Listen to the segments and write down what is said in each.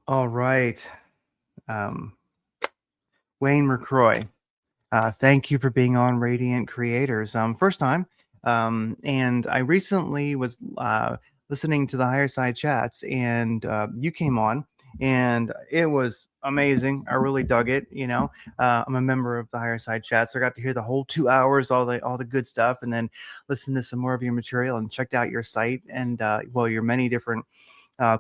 All right. Um, Wayne McCroy, thank you for being on Radiant Creators. First time. And I recently was listening to the Higher Side Chats, and you came on, and it was amazing. I really dug it. I'm a member of the Higher Side Chats. So I got to hear the whole 2 hours, all the good stuff, and then listen to some more of your material and checked out your site and your many different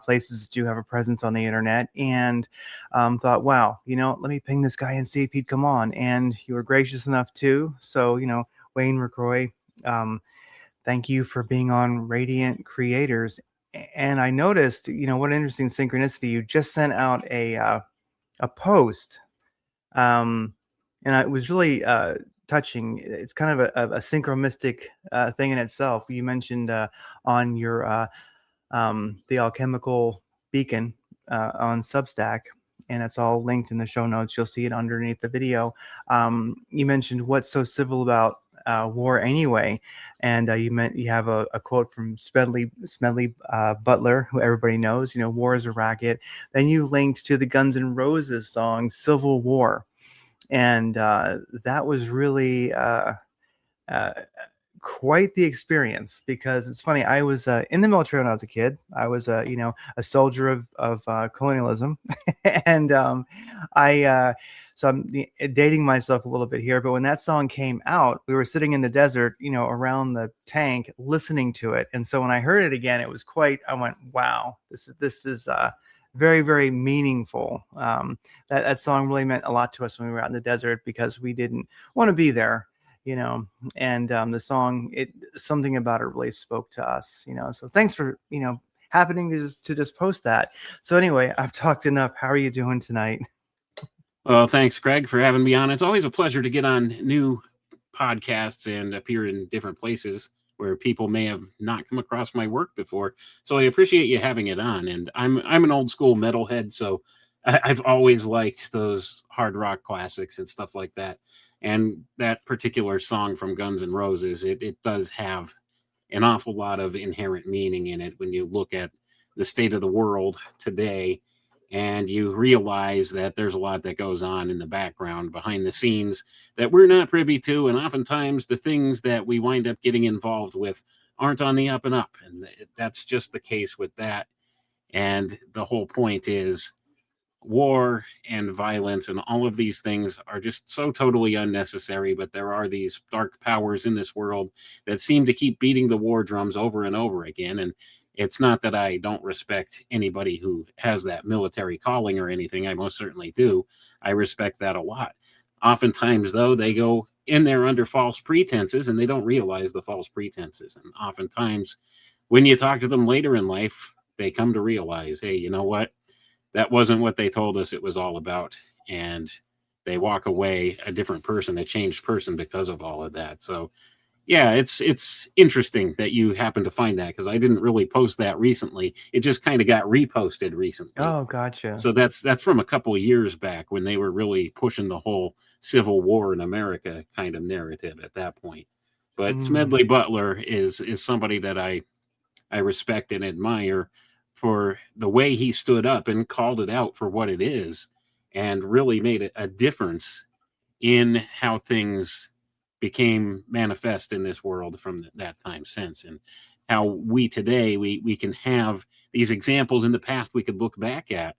places do have a presence on the internet, and thought, wow, let me ping this guy and see if he'd come on. And you were gracious enough to. So, Wayne McCroy, um, thank you for being on Radiant Creators. And I noticed, what an interesting synchronicity. You just sent out a post, um, and it was really touching. It's kind of a synchromistic thing in itself. You mentioned on your the alchemical beacon on Substack, and it's all linked in the show notes. You'll see it underneath the video. You mentioned what's so civil about war anyway, and you have a quote from Smedley Butler, who everybody knows. War is a racket. Then you linked to the Guns N' Roses song "Civil War," and that was really. Uh, Quite the experience, because it's funny. I was in the military when I was a kid. I was a soldier of colonialism, and I so I'm dating myself a little bit here. But when that song came out, we were sitting in the desert, around the tank, listening to it. And so when I heard it again, it was quite. I went, wow, this is very, very meaningful. That song really meant a lot to us when we were out in the desert, because we didn't want to be there, you know and the song, something about it really spoke to us. So thanks for happening to just post that. So anyway, I've talked enough. How are you doing tonight? Well, thanks, Greg, for having me on. It's always a pleasure to get on new podcasts and appear in different places where people may have not come across my work before. So I appreciate you having it on. And I'm an old school metalhead, so I've always liked those hard rock classics and stuff like that. And that particular song from Guns N' Roses, it does have an awful lot of inherent meaning in it when you look at the state of the world today, and you realize that there's a lot that goes on in the background behind the scenes that we're not privy to, and oftentimes the things that we wind up getting involved with aren't on the up and up, and that's just the case with that. And the whole point is war and violence and all of these things are just so totally unnecessary, but there are these dark powers in this world that seem to keep beating the war drums over and over again. And it's not that I don't respect anybody who has that military calling or anything. I most certainly do. I respect that a lot. Oftentimes, though, they go in there under false pretenses and they don't realize the false pretenses. And oftentimes, when you talk to them later in life, they come to realize, hey, you know what? That wasn't what they told us it was all about. And they walk away a different person, a changed person, because of all of that. So yeah, it's interesting that you happen to find that, because I didn't really post that recently. It just kind of got reposted recently. Oh, gotcha. So that's from a couple of years back when they were really pushing the whole Civil War in America kind of narrative at that point. But Mm. Smedley Butler is somebody that I respect and admire for the way he stood up and called it out for what it is, and really made a difference in how things became manifest in this world from that time since, and how we today we can have these examples in the past we could look back at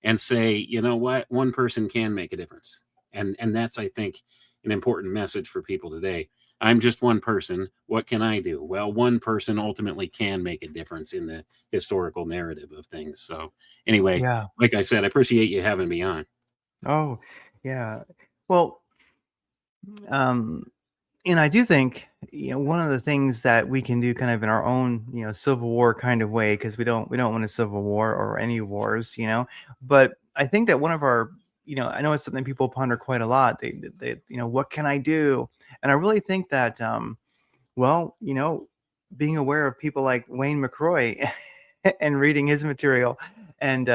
and say, you know what, one person can make a difference. And that's, I think, an important message for people today. I'm just one person. What can I do? Well, one person ultimately can make a difference in the historical narrative of things. So anyway, Yeah. like I said, I appreciate you having me on. Oh, yeah. Well, um and I do think, one of the things that we can do kind of in our own, Civil War kind of way, because we don't want a civil war or any wars, but I think that one of our, I know it's something people ponder quite a lot. They what can I do? And I really think that, well, being aware of people like Wayne McCroy and reading his material, and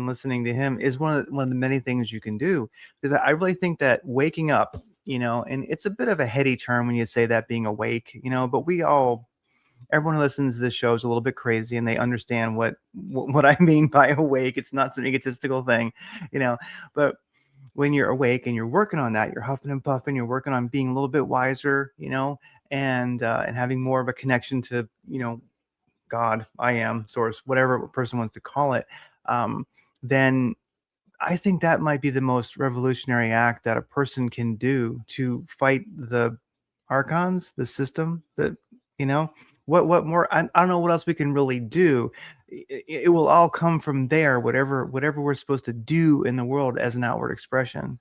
listening to him is one of the many things you can do. Because I really think that waking up, and it's a bit of a heady term when you say that, being awake, but we all everyone who listens to this show is a little bit crazy, and they understand what I mean by awake. It's not some egotistical thing, you know. But when you're awake and you're working on that, you're huffing and puffing, you're working on being a little bit wiser, you know, and having more of a connection to, you know, God, I am, source, whatever a person wants to call it. Then I think that might be the most revolutionary act that a person can do to fight the archons, the system that, you know, what more, I don't know what else we can really do. It will all come from there, whatever we're supposed to do in the world as an outward expression.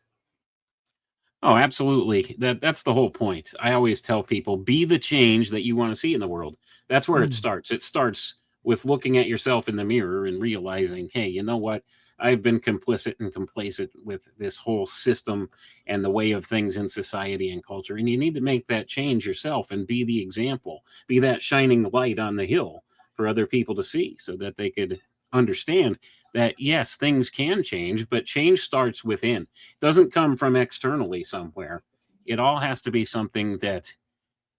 Oh, absolutely. That's the whole point. I always tell people, be the change that you want to see in the world. That's where it Mm, starts. It starts with looking at yourself in the mirror and realizing, hey, you know what? I've been complicit and complacent with this whole system and the way of things in society and culture. And you need to make that change yourself and be the example, be that shining light on the hill for other people to see so that they could understand that, yes, things can change, but change starts within. Doesn't come from externally somewhere. It all has to be something that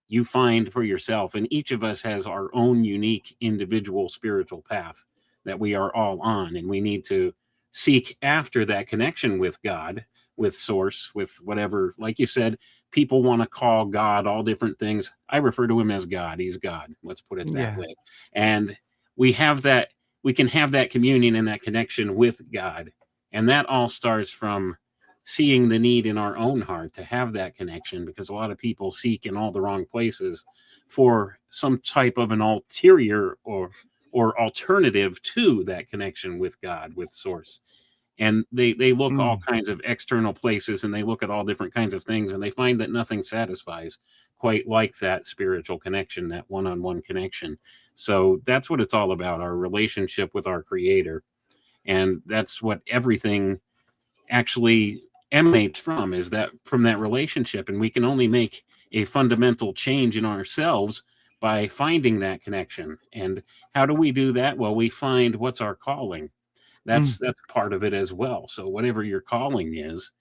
you find for yourself. And each of us has our own unique individual spiritual path that we are all on. And we need to seek after that connection with God, with source, with whatever, like you said, people want to call God all different things. I refer to him as God. He's God. Let's put it that yeah. way. And we have that, we can have that communion and that connection with God. And that all starts from seeing the need in our own heart to have that connection, because a lot of people seek in all the wrong places for some type of an ulterior or alternative to that connection with God, with source. And they look all Mm, kinds of external places, and they look at all different kinds of things, and they find that nothing satisfies quite like that spiritual connection, that one-on-one connection. So that's what it's all about, our relationship with our creator. And that's what everything actually emanates from, is that from that relationship. And we can only make a fundamental change in ourselves by finding that connection. And how do we do that? Well, we find what's our calling. mm, That's part of it as well. So whatever your calling is,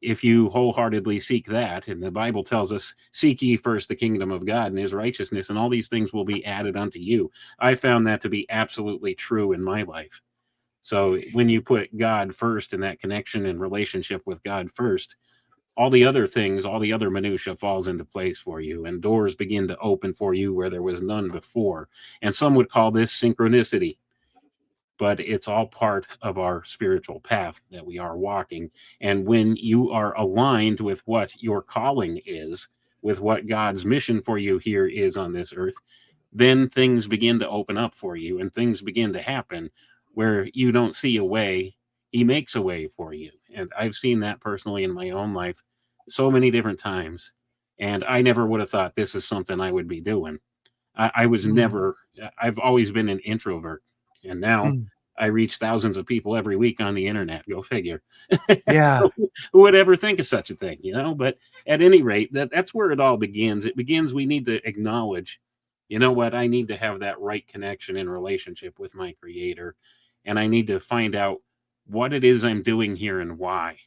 if you wholeheartedly seek that, and the Bible tells us, seek ye first the kingdom of God and his righteousness, and all these things will be added unto you. I found that to be absolutely true in my life. So when you put God first and that connection and relationship with God first, all the other things, all the other minutia falls into place for you, and doors begin to open for you where there was none before. And some would call this synchronicity, but it's all part of our spiritual path that we are walking. And when you are aligned with what your calling is, with what God's mission for you here is on this earth, then things begin to open up for you and things begin to happen where you don't see a way. He makes a way for you. And I've seen that personally in my own life so many different times. And I never would have thought this is something I would be doing. I was mm, never, I've always been an introvert. And now mm. I reach thousands of people every week on the internet. Go figure. Yeah. So who would ever think of such a thing, you know? But at any rate, that's where it all begins. It begins, we need to acknowledge, you know what, I need to have that right connection and relationship with my creator. And I need to find out what it is I'm doing here and why.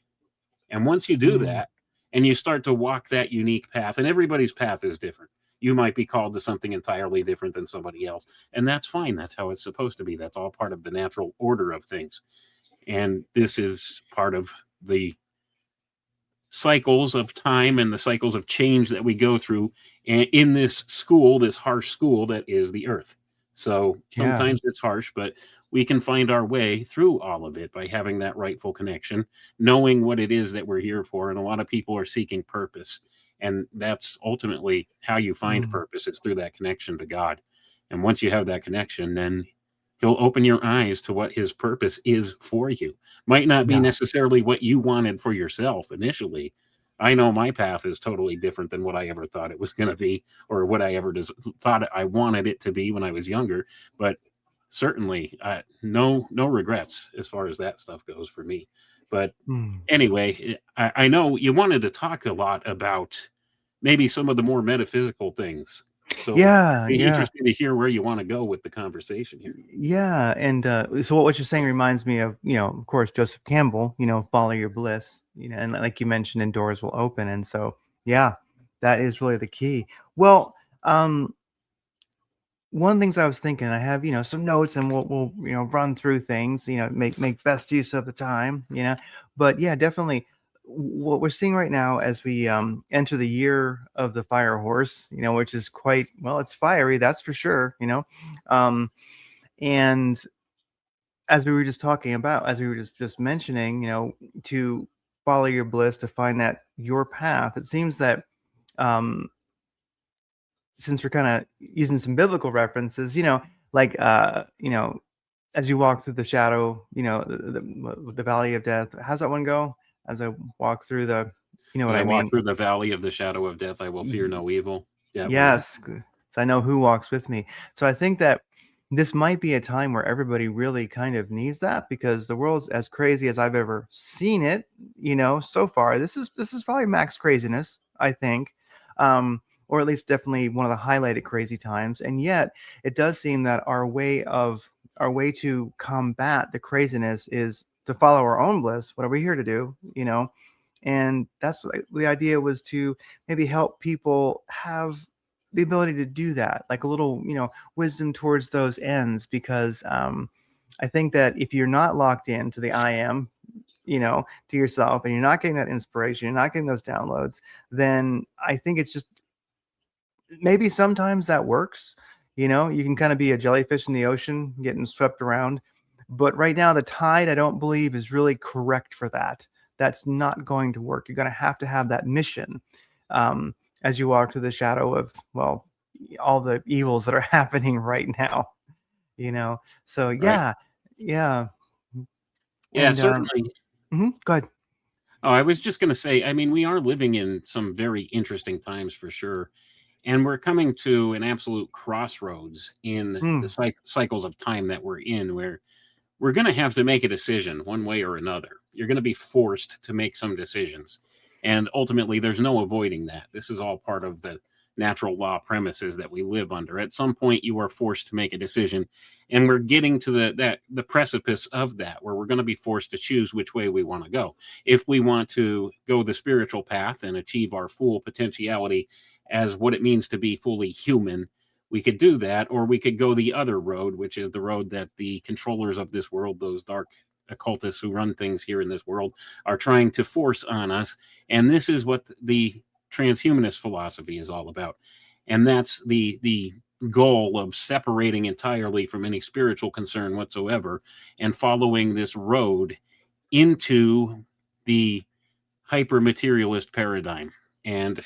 And once you do Mm, that and you start to walk that unique path, and everybody's path is different. You might be called to something entirely different than somebody else. And that's fine. That's how it's supposed to be. That's all part of the natural order of things. And this is part of the cycles of time and the cycles of change that we go through in this school, this harsh school that is the earth. So yeah. sometimes it's harsh, but we can find our way through all of it by having that rightful connection, knowing what it is that we're here for. And a lot of people are seeking purpose. And that's ultimately how you find Mm, purpose. It's through that connection to God. And once you have that connection, then he'll open your eyes to what his purpose is for you. Might not be yeah. necessarily what you wanted for yourself initially. I know my path is totally different than what I ever thought it was going to be, or what I ever thought I wanted it to be when I was younger. But certainly, no regrets as far as that stuff goes for me. But Mm. anyway, I know you wanted to talk a lot about maybe some of the more metaphysical things. So Yeah, I'd be yeah. interested to hear where you want to go with the conversation here. Yeah, and so what you're saying reminds me of, you know, of course, Joseph Campbell, you know, follow your bliss, you know, and like you mentioned, and doors will open. And so, yeah, that is really the key. Well, um, one of the things I was thinking, I have, some notes, and we'll run through things, make best use of the time, but yeah, definitely what we're seeing right now as we enter the year of the fire horse, which is quite, well, it's fiery, that's for sure, um, and as we were just talking about, as we were just mentioning, to follow your bliss, to find that your path, it seems that um, since we're kind of using some biblical references, like as you walk through the shadow, the valley of death. How's that one go? As I walk through the, you know As what I I walk mean? through the valley of the shadow of death, I will fear no evil. Yeah, right. Yes, so I know who walks with me. So I think that this might be a time where everybody really kind of needs that, because the world's as crazy as I've ever seen it, so far. This is probably max craziness, I think. Or at least definitely one of the highlighted crazy times. And yet it does seem that our way to combat the craziness is to follow our own bliss. What are we here to do? And that's what the idea was, to maybe help people have the ability to do that, like a little, wisdom towards those ends. Because I think that if you're not locked into the I am, to yourself, and you're not getting that inspiration, you're not getting those downloads, then I think it's just, maybe sometimes that works. You can kind of be a jellyfish in the ocean getting swept around. But right now, the tide, I don't believe, is really correct for that. That's not going to work. You're going to have that mission, um, as you walk through the shadow of, well, all the evils that are happening right now. So Right. yeah, yeah. Yeah, And certainly. go ahead. Oh, I was just going to say, I mean, we are living in some very interesting times for sure. And we're coming to an absolute crossroads in the Mm, cycles of time that we're in, where we're going to have to make a decision one way or another. You're going to be forced to make some decisions. And ultimately, there's no avoiding that. This is all part of the natural law premises that we live under. At some point, you are forced to make a decision. And we're getting to the precipice of that, where we're going to be forced to choose which way we want to go. If we want to go the spiritual path and achieve our full potentiality as what it means to be fully human, we could do that, or we could go the other road, which is the road that the controllers of this world, those dark occultists who run things here in this world, are trying to force on us. And this is what the transhumanist philosophy is all about. And that's the goal of separating entirely from any spiritual concern whatsoever and following this road into the hyper materialist paradigm. And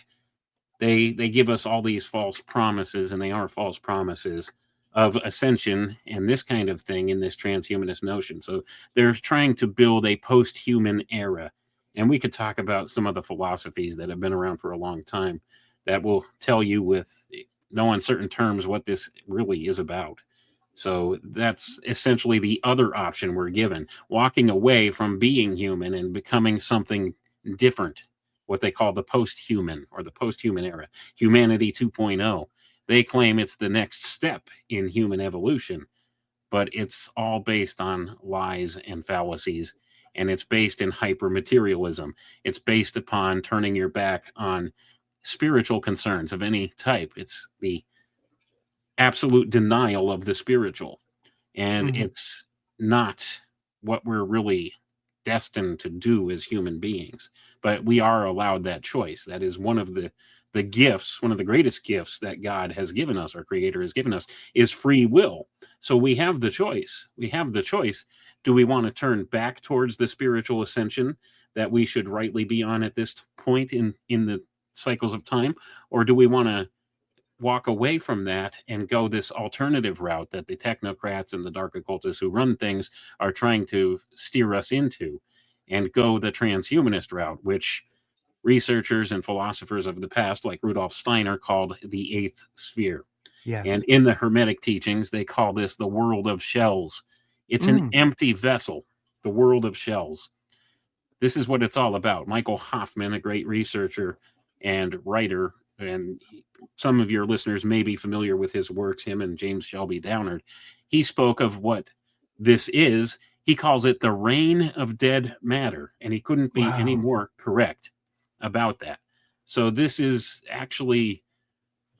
they give us all these false promises, and they are false promises of ascension and this kind of thing in this transhumanist notion. So they're trying to build a post-human era. And we could talk about some of the philosophies that have been around for a long time that will tell you with no uncertain terms what this really is about. So that's essentially the other option we're given, walking away from being human and becoming something different, what they call the post-human or the post-human era, humanity 2.0. They claim it's the next step in human evolution, but it's all based on lies and fallacies, and it's based in hyper materialism. It's based upon turning your back on spiritual concerns of any type. It's the absolute denial of the spiritual, and mhm, it's not what we're really destined to do as human beings. But we are allowed that choice. That is one of the gifts, one of the greatest gifts that God has given us, our creator has given us, is free will. So we have the choice. We have the choice. Do we want to turn back towards the spiritual ascension that we should rightly be on at this point in the cycles of time, or do we want to walk away from that and go this alternative route that the technocrats and the dark occultists who run things are trying to steer us into, and go the transhumanist route, which researchers and philosophers of the past, like Rudolf Steiner, called the eighth sphere. And yes. in the Hermetic teachings, they call this the world of shells. It's an Mm, empty vessel, the world of shells. This is what it's all about. Michael Hoffman, a great researcher and writer, and some of your listeners may be familiar with his works, him and James Shelby Downard. He spoke of what this is. He calls it the reign of dead matter, and he couldn't be any wow. more correct about that. So this is actually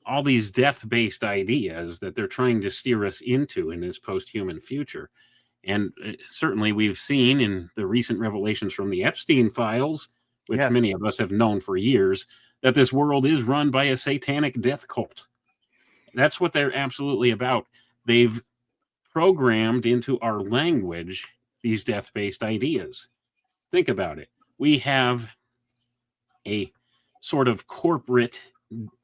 all these death-based ideas that they're trying to steer us into in this post-human future. And certainly we've seen in the recent revelations from the Epstein files, which many Yes. of us have known for years, that this world is run by a satanic death cult. That's what they're absolutely about. They've programmed into our language these death-based ideas. Think about it. We have a sort of corporate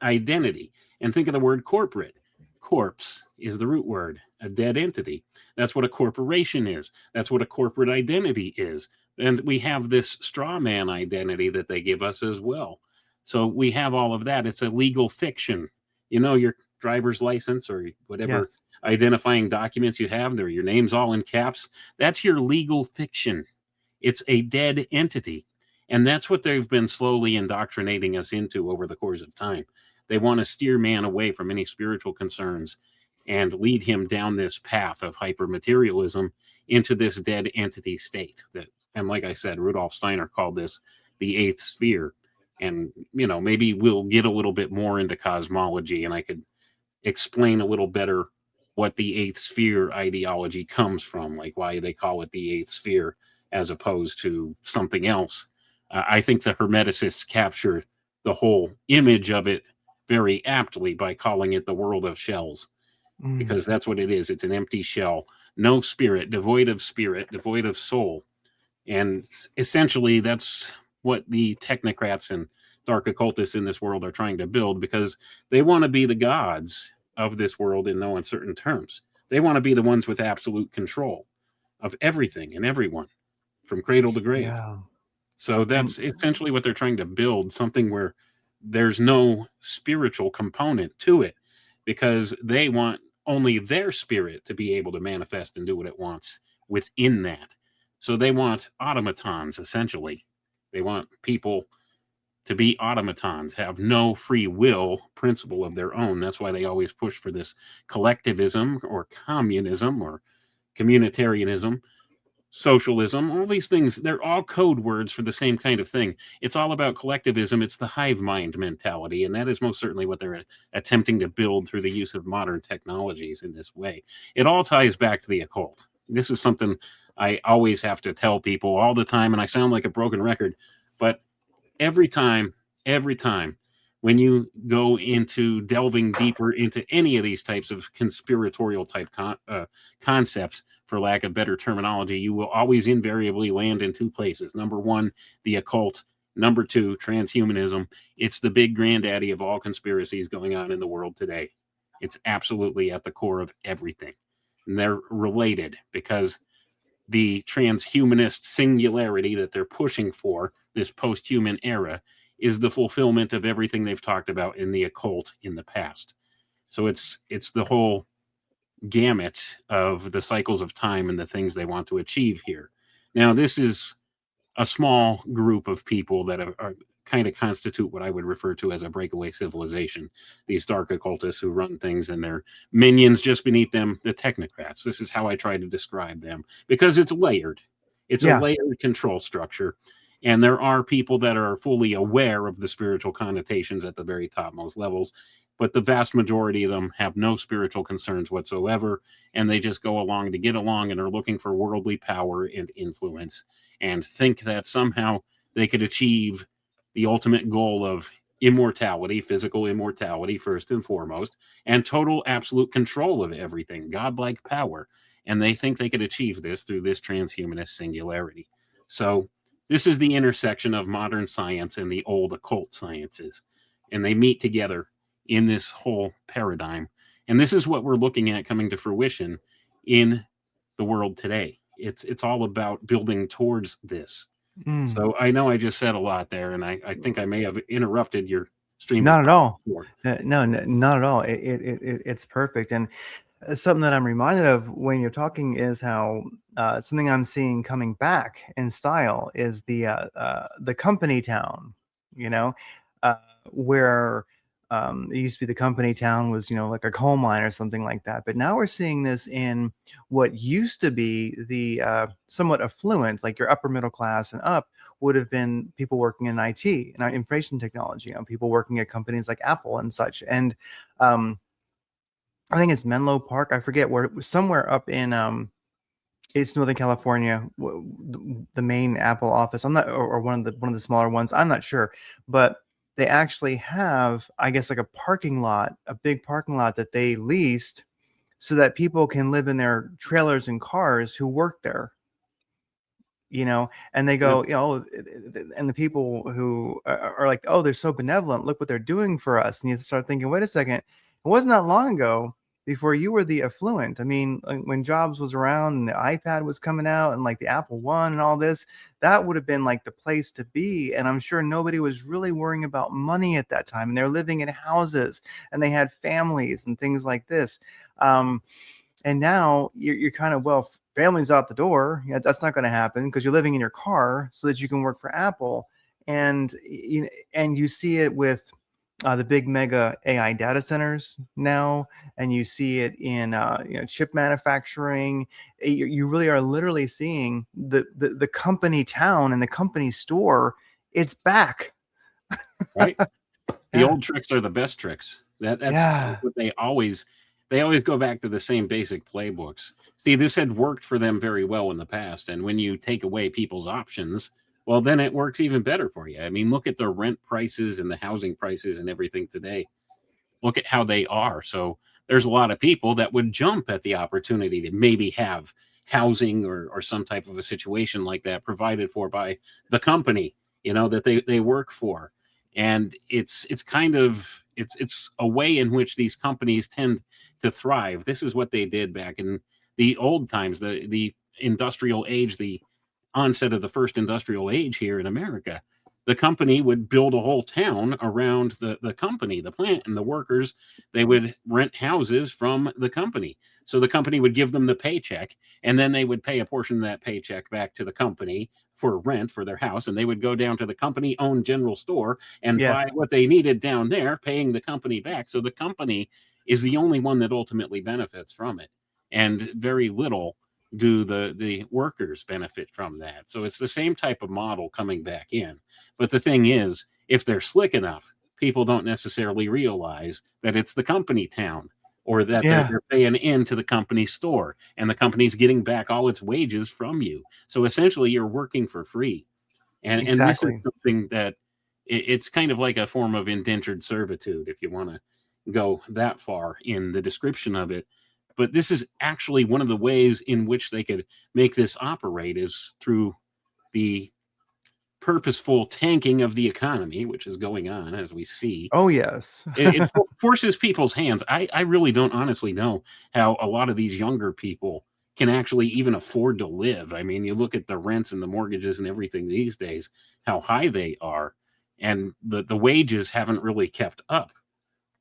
identity. And think of the word corporate. Corpse is the root word, a dead entity. That's what a corporation is. That's what a corporate identity is. And we have this straw man identity that they give us as well. So we have all of that. It's a legal fiction. You know, your driver's license or whatever Yes. identifying documents you have, there, your name's all in caps. That's your legal fiction. It's a dead entity. And that's what they've been slowly indoctrinating us into over the course of time. They want to steer man away from any spiritual concerns and lead him down this path of hypermaterialism into this dead entity state. And like I said, Rudolf Steiner called this the eighth sphere. And, you know, maybe we'll get a little bit more into cosmology and I could explain a little better what the eighth sphere ideology comes from, like why they call it the eighth sphere as opposed to something else. I think the Hermeticists captured the whole image of it very aptly by calling it the world of shells, because that's what it is. It's an empty shell, no spirit, devoid of soul. And essentially, that's what the technocrats and dark occultists in this world are trying to build, because they want to be the gods of this world in no uncertain terms. They want to be the ones with absolute control of everything and everyone from cradle to grave. Yeah. So that's essentially what they're trying to build, something where there's no spiritual component to it, because they want only their spirit to be able to manifest and do what it wants within that. So they want automatons, essentially. They want people to be automatons, have no free will principle of their own. That's why they always push for this collectivism or communism or communitarianism, socialism, all these things. They're all code words for the same kind of thing. It's all about collectivism. It's the hive mind mentality. And that is most certainly what they're attempting to build through the use of modern technologies in this way. It all ties back to the occult. This is something I always have to tell people all the time, and I sound like a broken record, but every time, when you go into delving deeper into any of these types of conspiratorial type concepts, for lack of better terminology, you will always invariably land in two places. Number one, the occult. Number two, transhumanism. It's the big granddaddy of all conspiracies going on in the world today. It's absolutely at the core of everything. And they're related because the transhumanist singularity that they're pushing for, this post-human era, is the fulfillment of everything they've talked about in the occult in the past. So it's the whole gamut of the cycles of time and the things they want to achieve here. Now, this is a small group of people that are kind of constitute what I would refer to as a breakaway civilization. These dark occultists who run things and their minions just beneath them, the technocrats. This is how I try to describe them, because it's layered. It's a layered control structure. And there are people that are fully aware of the spiritual connotations at the very topmost levels, but the vast majority of them have no spiritual concerns whatsoever, and they just go along to get along and are looking for worldly power and influence and think that somehow they could achieve the ultimate goal of immortality, physical immortality first and foremost, and total absolute control of everything, godlike power. And they think they could achieve this through this transhumanist singularity. So this is the intersection of modern science and the old occult sciences. And they meet together in this whole paradigm. And this is what we're looking at coming to fruition in the world today. It's all about building towards this. So I know I just said a lot there, and I think I may have interrupted your stream. Not at all. No, not at all. It's perfect. And something that I'm reminded of when you're talking is how something I'm seeing coming back in style is the company town, you know, where it used to be the company town was, you know, like a coal mine or something like that. But now we're seeing this in what used to be the somewhat affluent, like your upper middle class and up, would have been people working in IT and information technology, people working at companies like Apple and such. And I think it's Menlo Park. I forget where, somewhere up in it's Northern California, the main Apple office. I'm not, or one of the smaller ones. I'm not sure, but they actually have, I guess, like a parking lot, a big parking lot that they leased so that people can live in their trailers and cars who work there. And they Yeah. go, and the people who are like, oh, they're so benevolent. Look what they're doing for us. And you start thinking, wait a second, it wasn't that long ago before you were the affluent. I mean, like, when Jobs was around and the iPad was coming out and like the Apple One and all this, that would have been like the place to be. And I'm sure nobody was really worrying about money at that time. And they're living in houses and they had families and things like this. And now you're kind of, well, family's out the door. Yeah, that's not going to happen because you're living in your car so that you can work for Apple. And you see it with the big mega AI data centers now, and you see it in chip manufacturing. You really are literally seeing the company town and the company store. It's back. Right. The Yeah. old tricks are the best tricks. That's Yeah. what they always go back to the same basic playbooks. See, this had worked for them very well in the past, and when you take away people's options, well, then it works even better for you. I mean, look at the rent prices and the housing prices and everything today. Look at how they are. So there's a lot of people that would jump at the opportunity to maybe have housing or some type of a situation like that provided for by the company, that they work for. And it's kind of it's a way in which these companies tend to thrive. This is what they did back in the old times, the industrial age, the onset of the first industrial age here in America. The company would build a whole town around the company, the plant, and the workers. They would rent houses from the company. So the company would give them the paycheck, and then they would pay a portion of that paycheck back to the company for rent for their house. And they would go down to the company owned general store and buy Yes. what they needed down there, paying the company back. So the company is the only one that ultimately benefits from it. And very little do the workers benefit from that. So it's the same type of model coming back in. But the thing is, if they're slick enough, people don't necessarily realize that it's the company town or that they're, Yeah. they're paying into the company store and the company's getting back all its wages from you. So essentially, you're working for free. And this is Exactly. something that it's kind of like a form of indentured servitude, if you want to go that far in the description of it. But this is actually one of the ways in which they could make this operate is through the purposeful tanking of the economy, which is going on as we see. Oh, yes. It forces people's hands. I really don't honestly know how a lot of these younger people can actually even afford to live. I mean, you look at the rents and the mortgages and everything these days, how high they are, and the wages haven't really kept up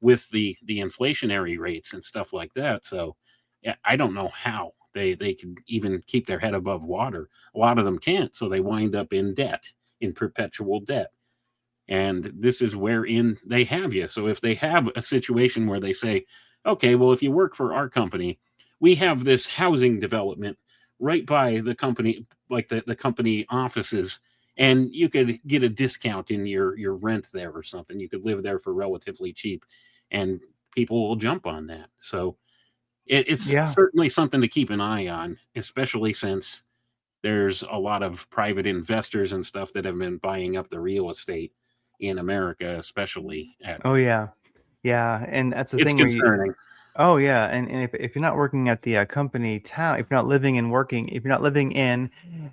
with the inflationary rates and stuff like that. So yeah, I don't know how they can even keep their head above water. A lot of them can't, so they wind up in debt, in perpetual debt. And this is wherein they have you. So if they have a situation where they say, okay, well, if you work for our company, we have this housing development right by the company, like the company offices, and you could get a discount in your rent there or something. You could live there for relatively cheap, and people will jump on that. So it's Yeah. certainly something to keep an eye on, especially since there's a lot of private investors and stuff that have been buying up the real estate in America, especially. Oh, yeah. Yeah. And that's the It's thing where you, concerning. oh, yeah. And if you're not working at the company town, if you're not living and working, if you're not living in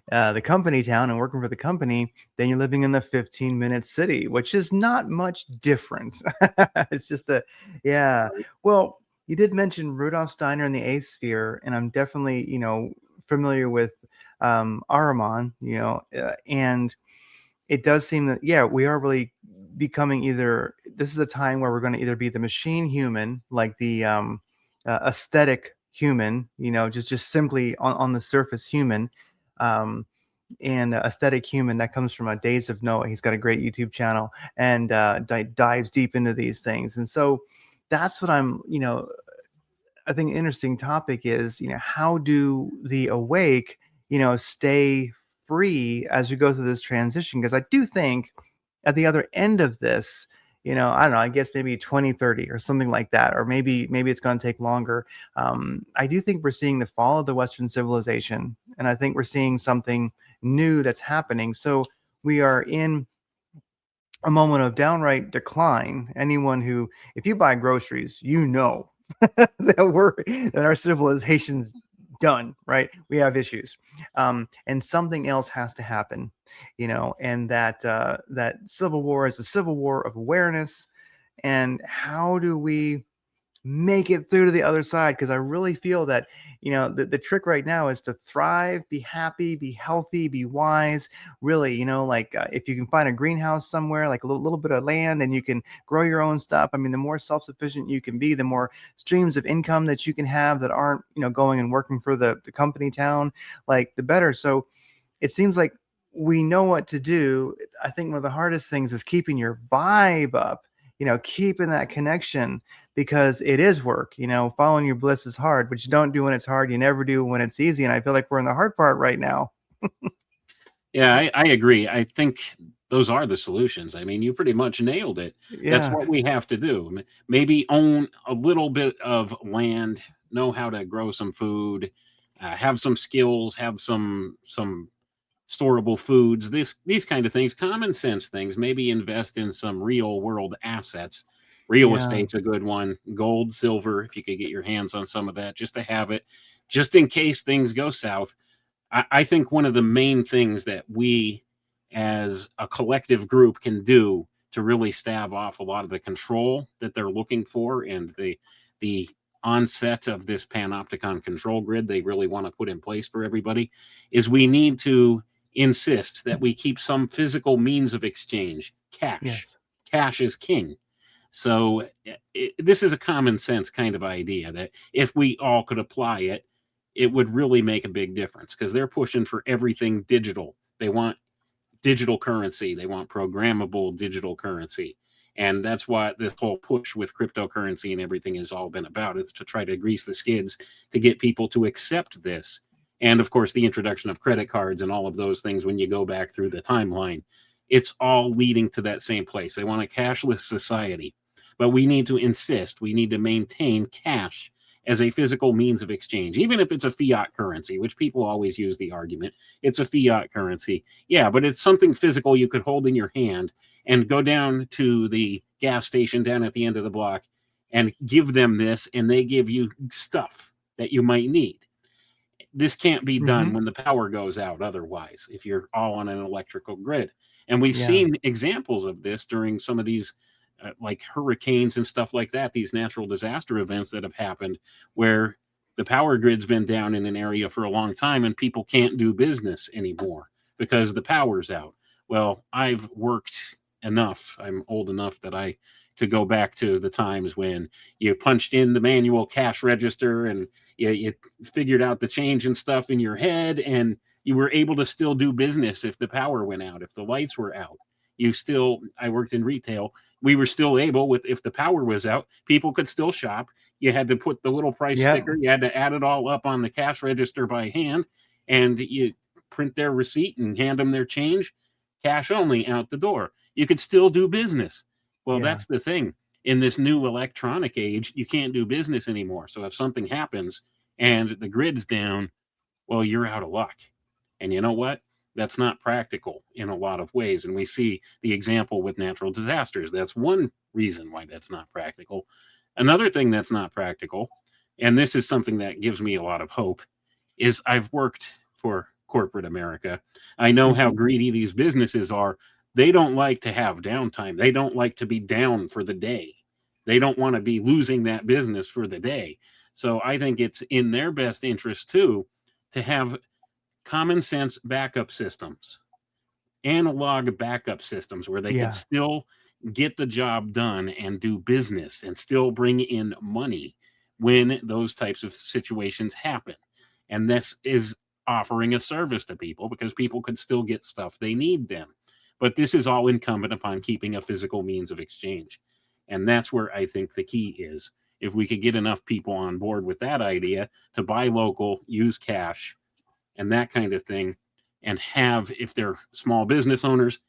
the company town and working for the company, then you're living in the 15-minute city, which is not much different. It's just yeah. Well, you did mention Rudolf Steiner and the eighth sphere, and I'm definitely, familiar with Ahriman, and it does seem that, yeah, we are really becoming either, this is a time where we're going to either be the machine human, like the aesthetic human, just simply on the surface human, um, and aesthetic human that comes from Days of Noah. He's got a great YouTube channel and dives deep into these things. And so that's what I think an interesting topic is, how do the awake, stay free as we go through this transition, because I do think at the other end of this, I don't know, I guess maybe 2030 or something like that, or maybe it's going to take longer. I do think we're seeing the fall of the Western civilization, and I think we're seeing something new that's happening. So we are in a moment of downright decline. Anyone who, if you buy groceries, that our civilization's done, right? We have issues, and something else has to happen, and that civil war is a civil war of awareness. And how do we make it through to the other side? Because I really feel that the trick right now is to thrive, be happy, be healthy, be wise. Really, like if you can find a greenhouse somewhere, like a little bit of land, and you can grow your own stuff. I mean, the more self-sufficient you can be, the more streams of income that you can have that aren't going and working for the company town, like the better. So it seems like we know what to do. I think one of the hardest things is keeping your vibe up, keeping that connection, because it is work. Following your bliss is hard, but you don't do when it's hard. You never do when it's easy. And I feel like we're in the hard part right now. Yeah, I agree. I think those are the solutions. I mean, you pretty much nailed it. That's Yeah. what we have to do. Maybe own a little bit of land, know how to grow some food, have some skills, have some storable foods, these kind of things, common sense things. Maybe invest in some real world assets. Real Yeah. estate's a good one. Gold, silver, if you could get your hands on some of that, just to have it, just in case things go south. I think one of the main things that we as a collective group can do to really stave off a lot of the control that they're looking for, and the onset of this panopticon control grid they really want to put in place for everybody, is we need to insist that we keep some physical means of exchange. Yes. Cash is king. So this is a common sense kind of idea that if we all could apply it, it would really make a big difference, because they're pushing for everything digital. They want digital currency. They want programmable digital currency. And that's what this whole push with cryptocurrency and everything has all been about. It's to try to grease the skids to get people to accept this. And of course, the introduction of credit cards and all of those things, when you go back through the timeline, it's all leading to that same place. They want a cashless society. But we need to insist, we need to maintain cash as a physical means of exchange, even if it's a fiat currency, which people always use the argument. It's a fiat currency. Yeah, but it's something physical you could hold in your hand and go down to the gas station down at the end of the block and give them this, and they give you stuff that you might need. This can't be done when the power goes out otherwise, if you're all on an electrical grid. And we've seen examples of this during some of these like hurricanes and stuff like that, these natural disaster events that have happened, where the power grid's been down in an area for a long time and people can't do business anymore because the power's out. Well, I've worked enough. I'm old enough that to go back to the times when you punched in the manual cash register and you figured out the change and stuff in your head, and you were able to still do business if the power went out, if the lights were out. I worked in retail. We were still able, if the power was out, people could still shop. You had to put the little price sticker, you had to add it all up on the cash register by hand, and you print their receipt and hand them their change, cash only, out the door. You could still do business. Well, that's the thing. In this new electronic age, you can't do business anymore. So if something happens and the grid's down, well, you're out of luck. And you know what? That's not practical in a lot of ways. And we see the example with natural disasters. That's one reason why that's not practical. Another thing that's not practical, and this is something that gives me a lot of hope, is I've worked for corporate America. I know how greedy these businesses are. They don't like to have downtime. They don't like to be down for the day. They don't want to be losing that business for the day. So I think it's in their best interest too to have common sense backup systems, analog backup systems, where they could still get the job done and do business and still bring in money when those types of situations happen. And this is offering a service to people, because people could still get stuff they need then. But this is all incumbent upon keeping a physical means of exchange. And that's where I think the key is. If we could get enough people on board with that idea to buy local, use cash, and that kind of thing, and have, if they're small business owners,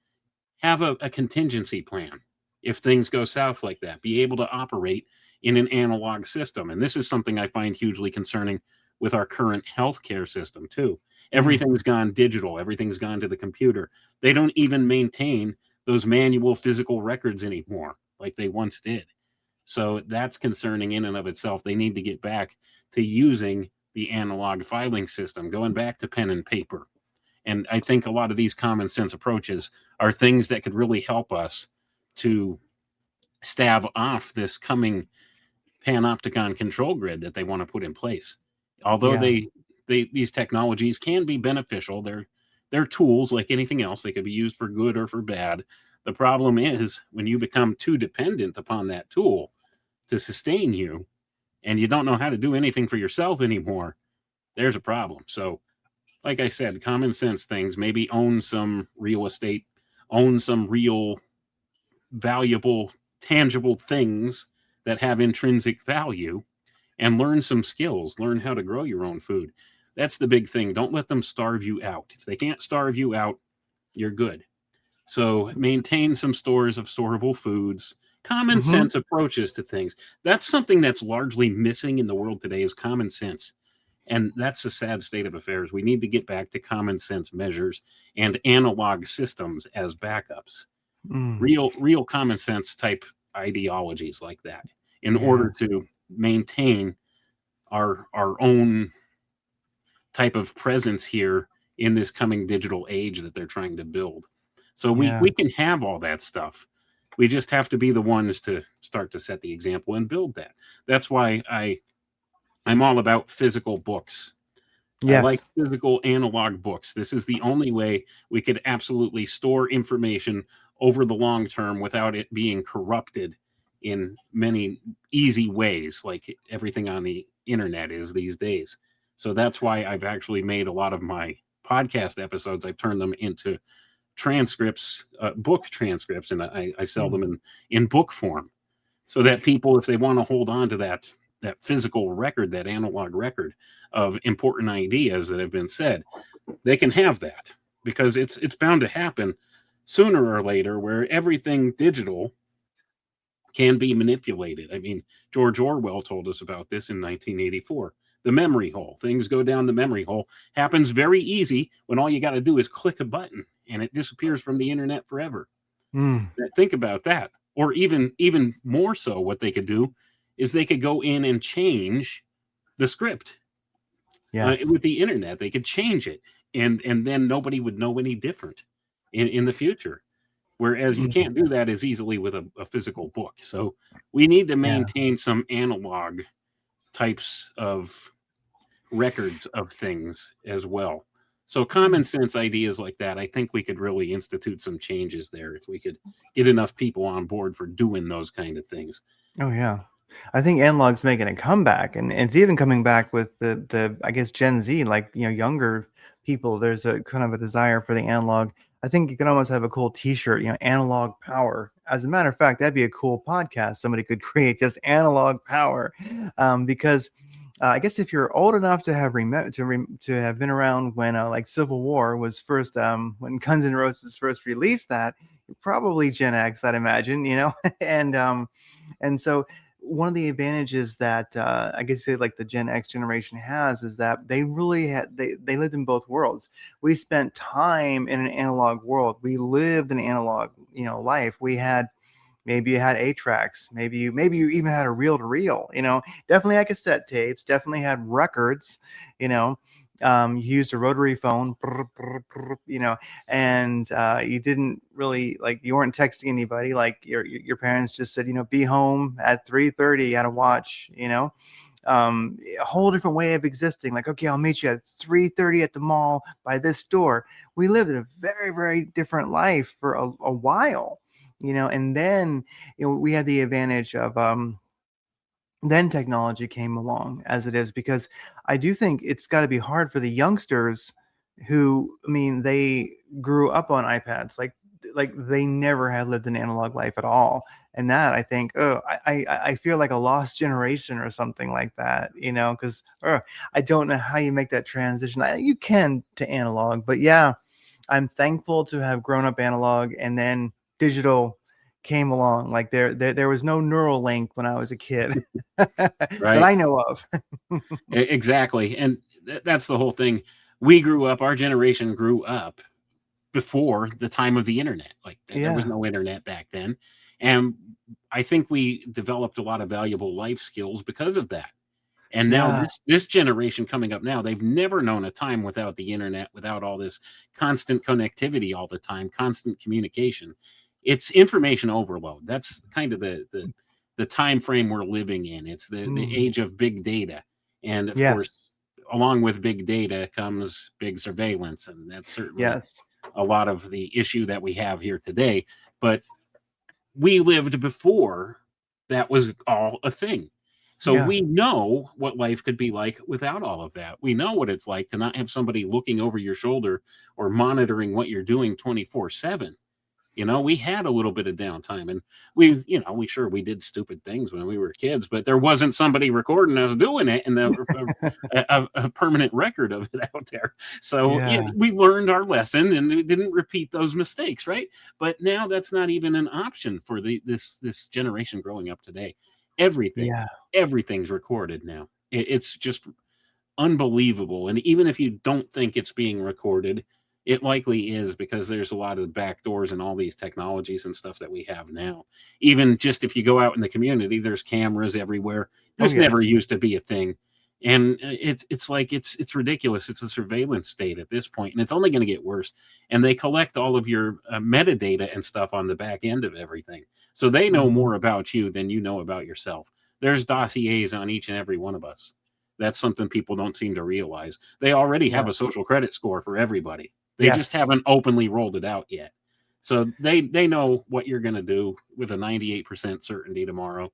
have a contingency plan if things go south like that, be able to operate in an analog system. And this is something I find hugely concerning with our current healthcare system too. Everything's gone digital, everything's gone to the computer. They don't even maintain those manual physical records anymore like they once did. So that's concerning in and of itself. They need to get back to using the analog filing system, going back to pen and paper. And I think a lot of these common sense approaches are things that could really help us to stave off this coming panopticon control grid that they want to put in place. Although Yeah. these technologies can be beneficial, they're tools like anything else. They could be used for good or for bad. The problem is when you become too dependent upon that tool to sustain you, and you don't know how to do anything for yourself anymore, there's a problem. So, like I said, common sense things, maybe own some real estate, own some real valuable, tangible things that have intrinsic value, and learn some skills, learn how to grow your own food. That's the big thing. Don't let them starve you out. If they can't starve you out, you're good. So maintain some stores of storable foods, common Mm-hmm. sense approaches to things. That's something that's largely missing in the world today is common sense. And that's a sad state of affairs. We need to get back to common sense measures and analog systems as backups. Mm. Real common sense type ideologies like that in Yeah. order to maintain our own type of presence here in this coming digital age that they're trying to build. So Yeah. we can have all that stuff. We just have to be the ones to start to set the example and build that. That's why I'm all about physical books. I like Yes. physical analog books. This is the only way we could absolutely store information over the long term without it being corrupted in many easy ways, like everything on the internet is these days. So that's why I've actually made a lot of my podcast episodes. I've turned them into transcripts, book transcripts, and I sell Mm. them in book form so that people, if they want to hold on to that physical record, that analog record of important ideas that have been said, they can have that because it's bound to happen sooner or later where everything digital can be manipulated. I mean, George Orwell told us about this in 1984. The memory hole, things go down the memory hole, happens very easy when all you got to do is click a button and it disappears from the internet forever. Mm. Think about that. Or even more so, what they could do is they could go in and change the script Yes. with the internet. They could change it, and then nobody would know any different in the future. Whereas you Mm. can't do that as easily with a physical book. So we need to Yeah. maintain some analog types of records of things as well. So common sense ideas like that, I think we could really institute some changes there if we could get enough people on board for doing those kind of things. Oh yeah. I think analog's making a comeback, and it's even coming back with the I guess Gen Z, like younger people. There's a kind of a desire for the analog. I think you can almost have a cool T-shirt, analog power. As a matter of fact, that'd be a cool podcast. Somebody could create just analog power, because I guess if you're old enough to have to have been around when like Civil War was first, when Guns N' Roses first released that, you're probably Gen X, I'd imagine, and so one of the advantages that I guess say like the Gen X generation has is that they really had they lived in both worlds. We spent time in an analog world. We lived an analog, life. We had maybe you had 8 tracks, maybe you even had a reel to reel, definitely had cassette tapes, definitely had records, you know. You used a rotary phone, and you didn't really like you weren't texting anybody. Like your parents just said, be home at 3:30. You had to watch, a whole different way of existing. Like, okay, I'll meet you at 3:30 at the mall by this store. We lived a very, very different life for a while, and then we had the advantage of then technology came along as it is, because I do think it's got to be hard for the youngsters who, I mean, they grew up on iPads, like they never had lived an analog life at all, and that I think, oh, I feel like a lost generation or something like that, because I don't know how you make that transition. You can to analog, but yeah, I'm thankful to have grown up analog, and then digital came along. Like there was no neural link when I was a kid that Right. I know of. Exactly. And that's the whole thing. We grew up, our generation grew up before the time of the internet. Like there was Yeah. no internet back then. And I think we developed a lot of valuable life skills because of that. And now Yeah. this generation coming up now, they've never known a time without the internet, without all this constant connectivity all the time, constant communication. It's information overload. That's kind of the time frame we're living in. It's the Mm. age of big data. And of Yes. course, along with big data comes big surveillance. And that's certainly Yes. a lot of the issue that we have here today. But we lived before that was all a thing. So Yeah. we know what life could be like without all of that. We know what it's like to not have somebody looking over your shoulder or monitoring what you're doing 24/7. We had a little bit of downtime, and we did stupid things when we were kids, but there wasn't somebody recording us doing it and a permanent record of it out there. So yeah, Yeah. we learned our lesson and we didn't repeat those mistakes, right? But now that's not even an option for this generation growing up today. Everything, Yeah. everything's recorded now. It's just unbelievable. And even if you don't think it's being recorded, it likely is because there's a lot of back doors and all these technologies and stuff that we have now. Even just if you go out in the community, there's cameras everywhere. Oh This never yes. used to be a thing. And it's ridiculous. It's a surveillance state at this point, and it's only going to get worse. And they collect all of your metadata and stuff on the back end of everything, so they know Mhm. more about you than you know about yourself. There's dossiers on each and every one of us. That's something people don't seem to realize. They already Yeah. have a social credit score for everybody. They just Yes. haven't openly rolled it out yet. So they know what you're going to do with a 98% certainty tomorrow.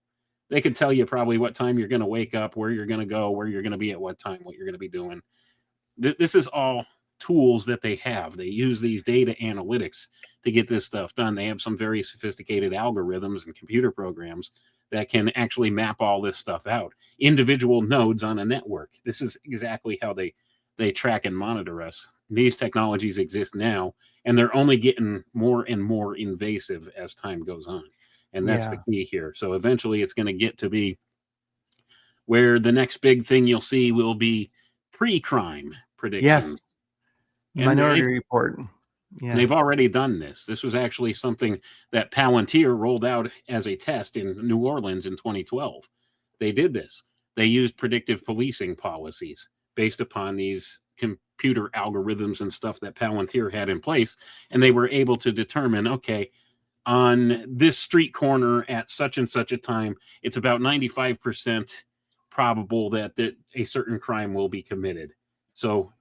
They could tell you probably what time you're going to wake up, where you're going to go, where you're going to be at what time, what you're going to be doing. This is all tools that they have. They use these data analytics to get this stuff done. They have some very sophisticated algorithms and computer programs that can actually map all this stuff out. Individual nodes on a network. This is exactly how they track and monitor us. These technologies exist now, and they're only getting more and more invasive as time goes on. And that's the Yeah. key here. So eventually it's going to get to be where the next big thing you'll see will be pre-crime Yes. predictions. And Minority Report. Yeah. they've already done this. This was actually something that Palantir rolled out as a test in New Orleans in 2012. They did this. They used predictive policing policies based upon these computer algorithms and stuff that Palantir had in place. And they were able to determine, okay, on this street corner at such and such a time, it's about 95% probable that a certain crime will be committed. So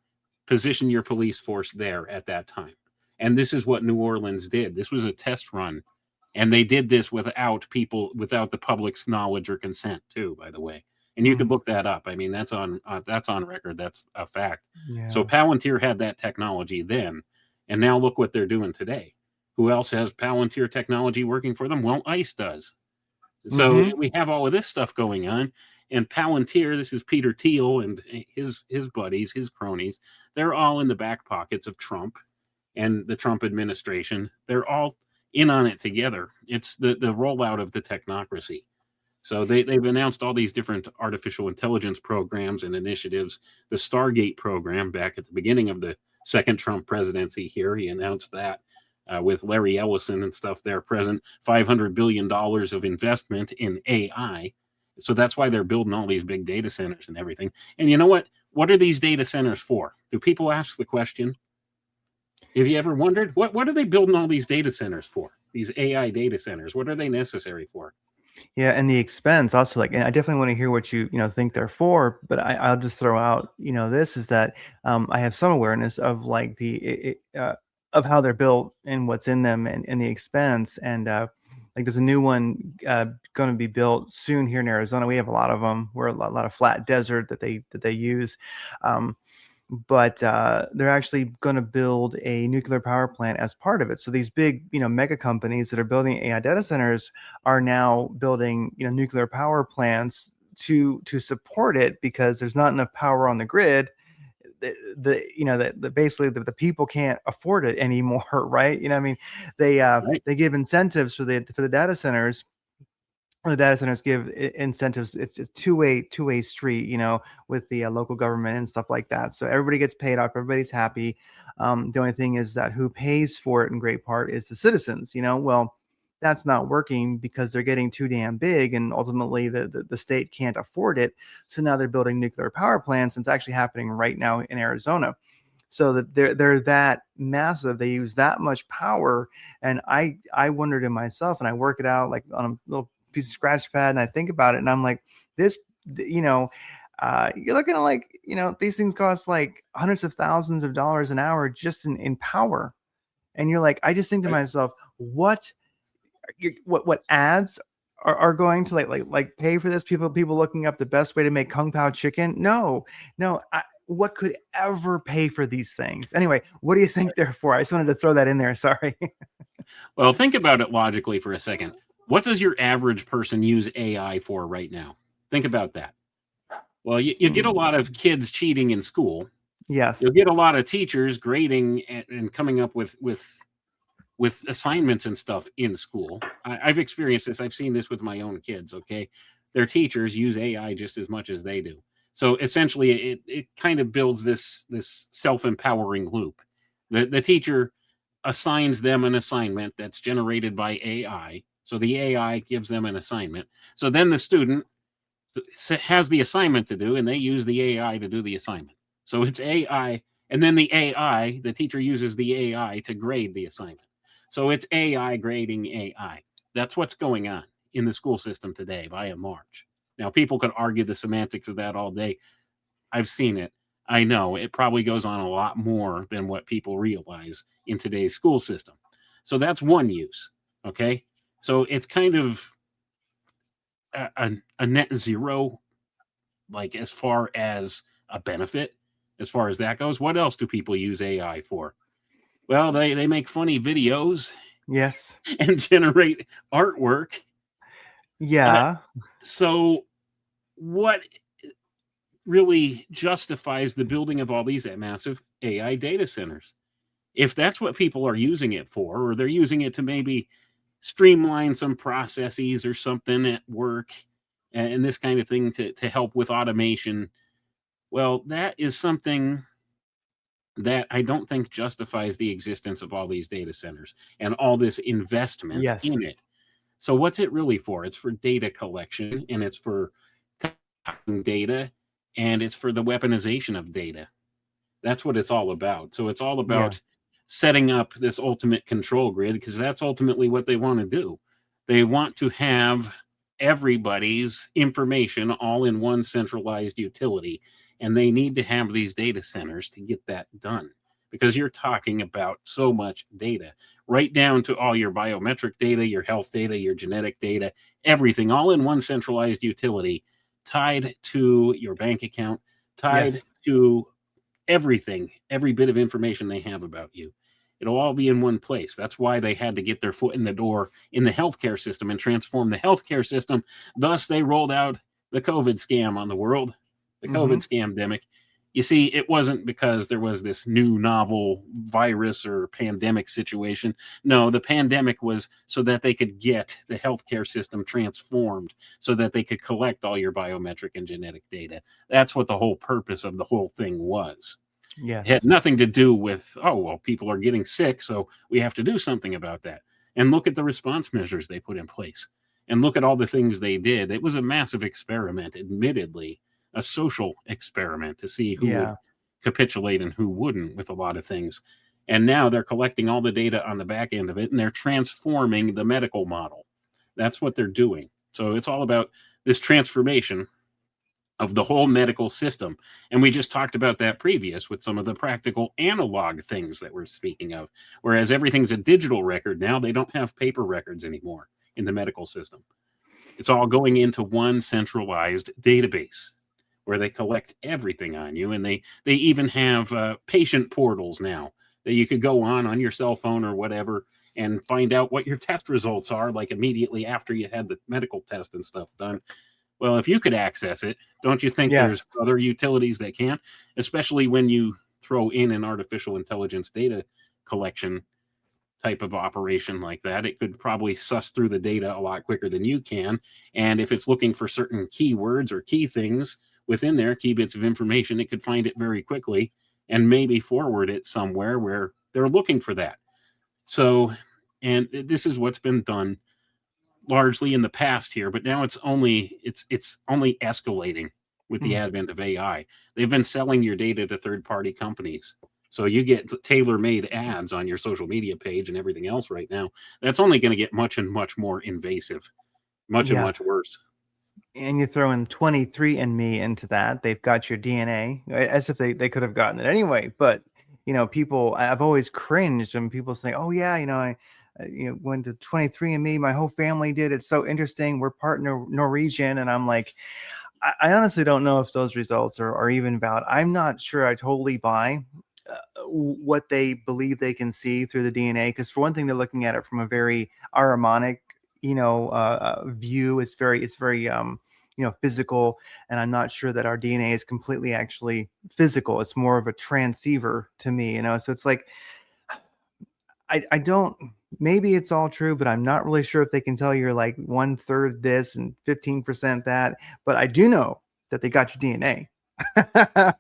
position your police force there at that time. And this is what New Orleans did. This was a test run. And they did this without the public's knowledge or consent, too, by the way. And you could Mm. look that up. I mean, that's on record. That's a fact. So Yeah. Palantir had that technology then, and now look what they're doing today. Who else has Palantir technology working for them? Well, ICE does. So Mhm. we have all of this stuff going on, and Palantir. This is Peter Thiel and his buddies, his cronies. They're all in the back pockets of Trump and the Trump administration. They're all in on it together. It's the rollout of the technocracy. So they've announced all these different artificial intelligence programs and initiatives. The Stargate program back at the beginning of the second Trump presidency here, he announced that with Larry Ellison and stuff there present, $500 billion of investment in AI. So that's why they're building all these big data centers and everything. And you know what? What are these data centers for? Do people ask the question? Have you ever wondered what are they building all these data centers for? These AI data centers. What are they necessary for? Yeah, and the expense also, like, and I definitely want to hear what you think they're for, but I'll just throw out, this is that I have some awareness of like of how they're built and what's in them and the expense. And like there's a new one going to be built soon here in Arizona. We have a lot of them. We're a lot of flat desert that they use. Um, but they're actually going to build a nuclear power plant as part of it. So these big, mega companies that are building AI data centers are now building, nuclear power plants to support it because there's not enough power on the grid. Basically the people can't afford it anymore, right? I mean, Right. they give incentives for the data centers, or the data centers give incentives. It's two-way street, with the local government and stuff like that. So everybody gets paid off, everybody's happy. The only thing is that who pays for it in great part is the citizens. Well, that's not working because they're getting too damn big, and ultimately the state can't afford it. So now they're building nuclear power plants, and it's actually happening right now in Arizona. So that they're that massive, they use that much power. And I wondered to myself, and I work it out like on a little piece of scratch pad, and I think about it, and I'm like, this, you're looking at, like, these things cost like hundreds of thousands of dollars an hour just in power. And you're like, I just think to Right. myself, what ads are going to like pay for this? People looking up the best way to make kung pao chicken? No. What could ever pay for these things? Anyway, what do you think they're for? I just wanted to throw that in there. Sorry. Well, think about it logically for a second. What does your average person use AI for right now? Think about that. Well, you get a lot of kids cheating in school. Yes. You'll get a lot of teachers grading and coming up with assignments and stuff in school. I've experienced this. I've seen this with my own kids. Okay, their teachers use AI just as much as they do. So essentially, it kind of builds this self-empowering loop. The teacher assigns them an assignment that's generated by AI. So the AI gives them an assignment. So then the student has the assignment to do, and they use the AI to do the assignment. So it's AI, and then the teacher uses the AI to grade the assignment. So it's AI grading AI. That's what's going on in the school system today, by and large. Now, people could argue the semantics of that all day. I've seen it. I know it probably goes on a lot more than what people realize in today's school system. So that's one use. Okay. So it's kind of a net zero, like as far as a benefit, as far as that goes. What else do people use AI for? Well, they make funny videos Yes. and generate artwork. Uh, Yeah. so, what really justifies the building of all these massive AI data centers? If that's what people are using it for, or they're using it to maybe streamline some processes or something at work and this kind of thing to help with automation, well, that is something that I don't think justifies the existence of all these data centers and all this investment Yes. in it. So what's it really for? It's for data collection, and it's for collecting data, and it's for the weaponization of data. That's what it's all about. So it's all Yeah. about setting up this ultimate control grid, because that's ultimately what they want to do. They want to have everybody's information all in one centralized utility, and they need to have these data centers to get that done, because you're talking about so much data, right down to all your biometric data, your health data, your genetic data, everything all in one centralized utility, tied to your bank account, tied Yes. to everything, every bit of information they have about you. It'll all be in one place. That's why they had to get their foot in the door in the healthcare system and transform the healthcare system. Thus, they rolled out the COVID scam on the world, the Mm-hmm. COVID scamdemic. You see, it wasn't because there was this new novel virus or pandemic situation. No, the pandemic was so that they could get the healthcare system transformed so that they could collect all your biometric and genetic data. That's what the whole purpose of the whole thing was. It had Yes. nothing to do with, oh, well, people are getting sick, so we have to do something about that. And look at the response measures they put in place. And look at all the things they did. It was a massive experiment, admittedly, a social experiment to see who would Yeah. capitulate and who wouldn't with a lot of things. And now they're collecting all the data on the back end of it, and they're transforming the medical model. That's what they're doing. So it's all about this transformation of the whole medical system. And we just talked about that previous with some of the practical analog things that we're speaking of. Whereas everything's a digital record now, they don't have paper records anymore in the medical system. It's all going into one centralized database where they collect everything on you, and they even have patient portals now that you could go on your cell phone or whatever and find out what your test results are, like immediately after you had the medical test and stuff done. Well, if you could access it, don't you think there's Yes. other utilities that can, especially when you throw in an artificial intelligence data collection type of operation like that? It could probably suss through the data a lot quicker than you can. And if it's looking for certain keywords or key things within there, key bits of information, it could find it very quickly and maybe forward it somewhere where they're looking for that. So, and this is what's been done largely in the past here, but now it's only escalating with the Mm. advent of AI. They've been selling your data to third party companies. So you get tailor made ads on your social media page and everything else right now. That's only going to get much and much more invasive, much and Yeah. much worse. And you throw in 23andMe into that, they've got your DNA, as if they could have gotten it anyway. But people, I've always cringed when people say, "Oh yeah, I went to 23andMe, my whole family did. It's so interesting. We're part Norwegian," and I'm like, I honestly don't know if those results are even valid. I'm not sure I totally buy what they believe they can see through the DNA, because for one thing, they're looking at it from a very Ahrimanic, view. It's very physical, and I'm not sure that our DNA is completely actually physical. It's more of a transceiver to me. So it's like I don't. Maybe it's all true, but I'm not really sure if they can tell you're like 1/3 this and 15% that. But I do know that they got your DNA.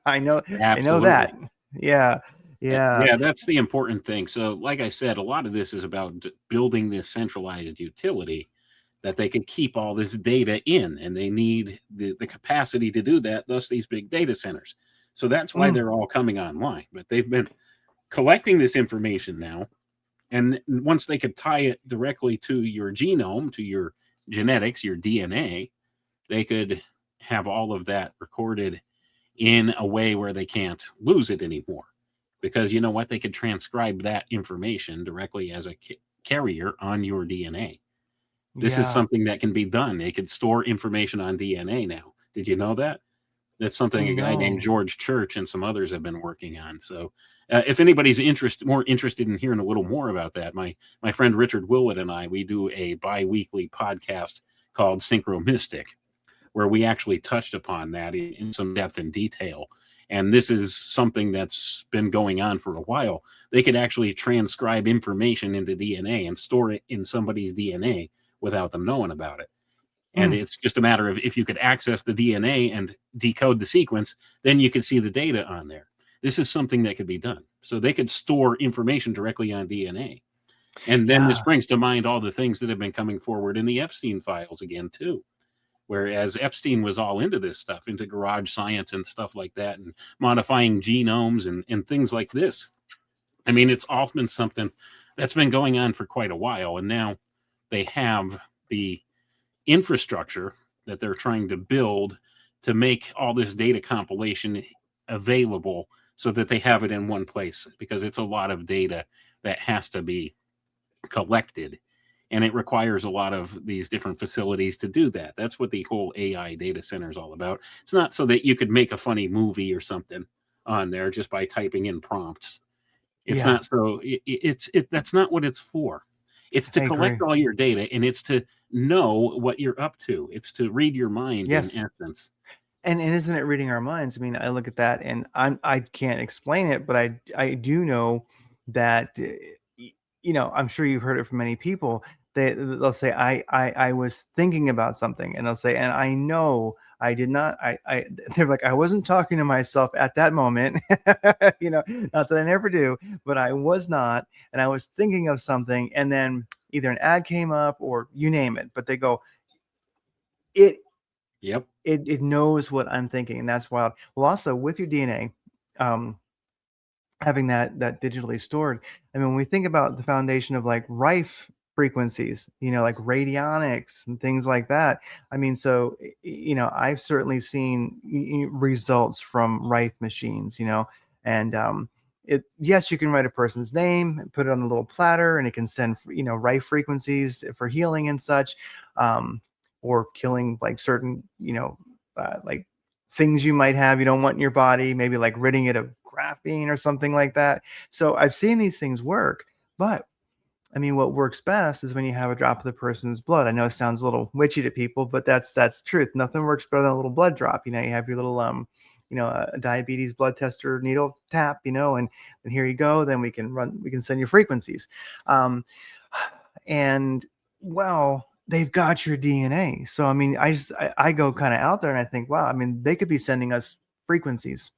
I know they know Absolutely. that. Yeah. Yeah. Yeah, that's the important thing. So, like I said, a lot of this is about building this centralized utility that they can keep all this data in, and they need the capacity to do that, thus, these big data centers. So, that's why Mm, they're all coming online. But they've been collecting this information now. And once they could tie it directly to your genome, to your genetics, your DNA, they could have all of that recorded in a way where they can't lose it anymore. Because you know what? They could transcribe that information directly as a carrier on your DNA. This is yeah. something that can be done. They could store information on DNA now. Did you know that? That's something a guy named No. George Church and some others have been working on. So, if anybody's more interested in hearing a little more about that, my friend Richard Willett and we do a bi-weekly podcast called Synchro Mystic, where we actually touched upon that in some depth and detail. And this is something that's been going on for a while. They could actually transcribe information into DNA and store it in somebody's DNA without them knowing about it. And Mm, it's just a matter of, if you could access the DNA and decode the sequence, then you could see the data on there. This is something that could be done. So they could store information directly on DNA. And then this yeah. brings to mind all the things that have been coming forward in the Epstein files again, too. Whereas Epstein was all into this stuff, into garage science and stuff like that, and modifying genomes and things like this. I mean, it's all been something that's been going on for quite a while. And now they have the infrastructure that they're trying to build to make all this data compilation available so that they have it in one place, because it's a lot of data that has to be collected, and it requires a lot of these different facilities to do that. That's what the whole AI data center is all about. It's not so that you could make a funny movie or something on there just by typing in prompts. It's Yeah. not so that's not what it's for. It's to I agree. collect all your data, and it's to know what you're up to. It's to read your mind in Yes. essence. And isn't it reading our minds? I mean, I look at that and I can't explain it, but I do know that I'm sure you've heard it from many people. They'll say I was thinking about something, and they'll say, and I know I did not. They're like, I wasn't talking to myself at that moment. Not that I never do, but I was not, and I was thinking of something, and then either an ad came up or you name it. But they go, it Yep. it knows what I'm thinking, and that's wild. Well, also with your DNA, having that digitally stored. I mean, when we think about the foundation of like Rife frequencies, like radionics and things like that. I mean, so I've certainly seen results from Rife machines, and yes, you can write a person's name and put it on a little platter, and it can send Rife frequencies for healing and such, or killing like certain like things you might have you don't want in your body, maybe like ridding it of graphene or something like that. So I've seen these things work, but I mean, what works best is when you have a drop of the person's blood. I know it sounds a little witchy to people, but that's truth. Nothing works better than a little blood drop. You have your little a diabetes blood tester needle tap, and here you go. Then we can send you frequencies, and well, they've got your DNA. So I mean, I go kind of out there and I think, wow, I mean, they could be sending us frequencies.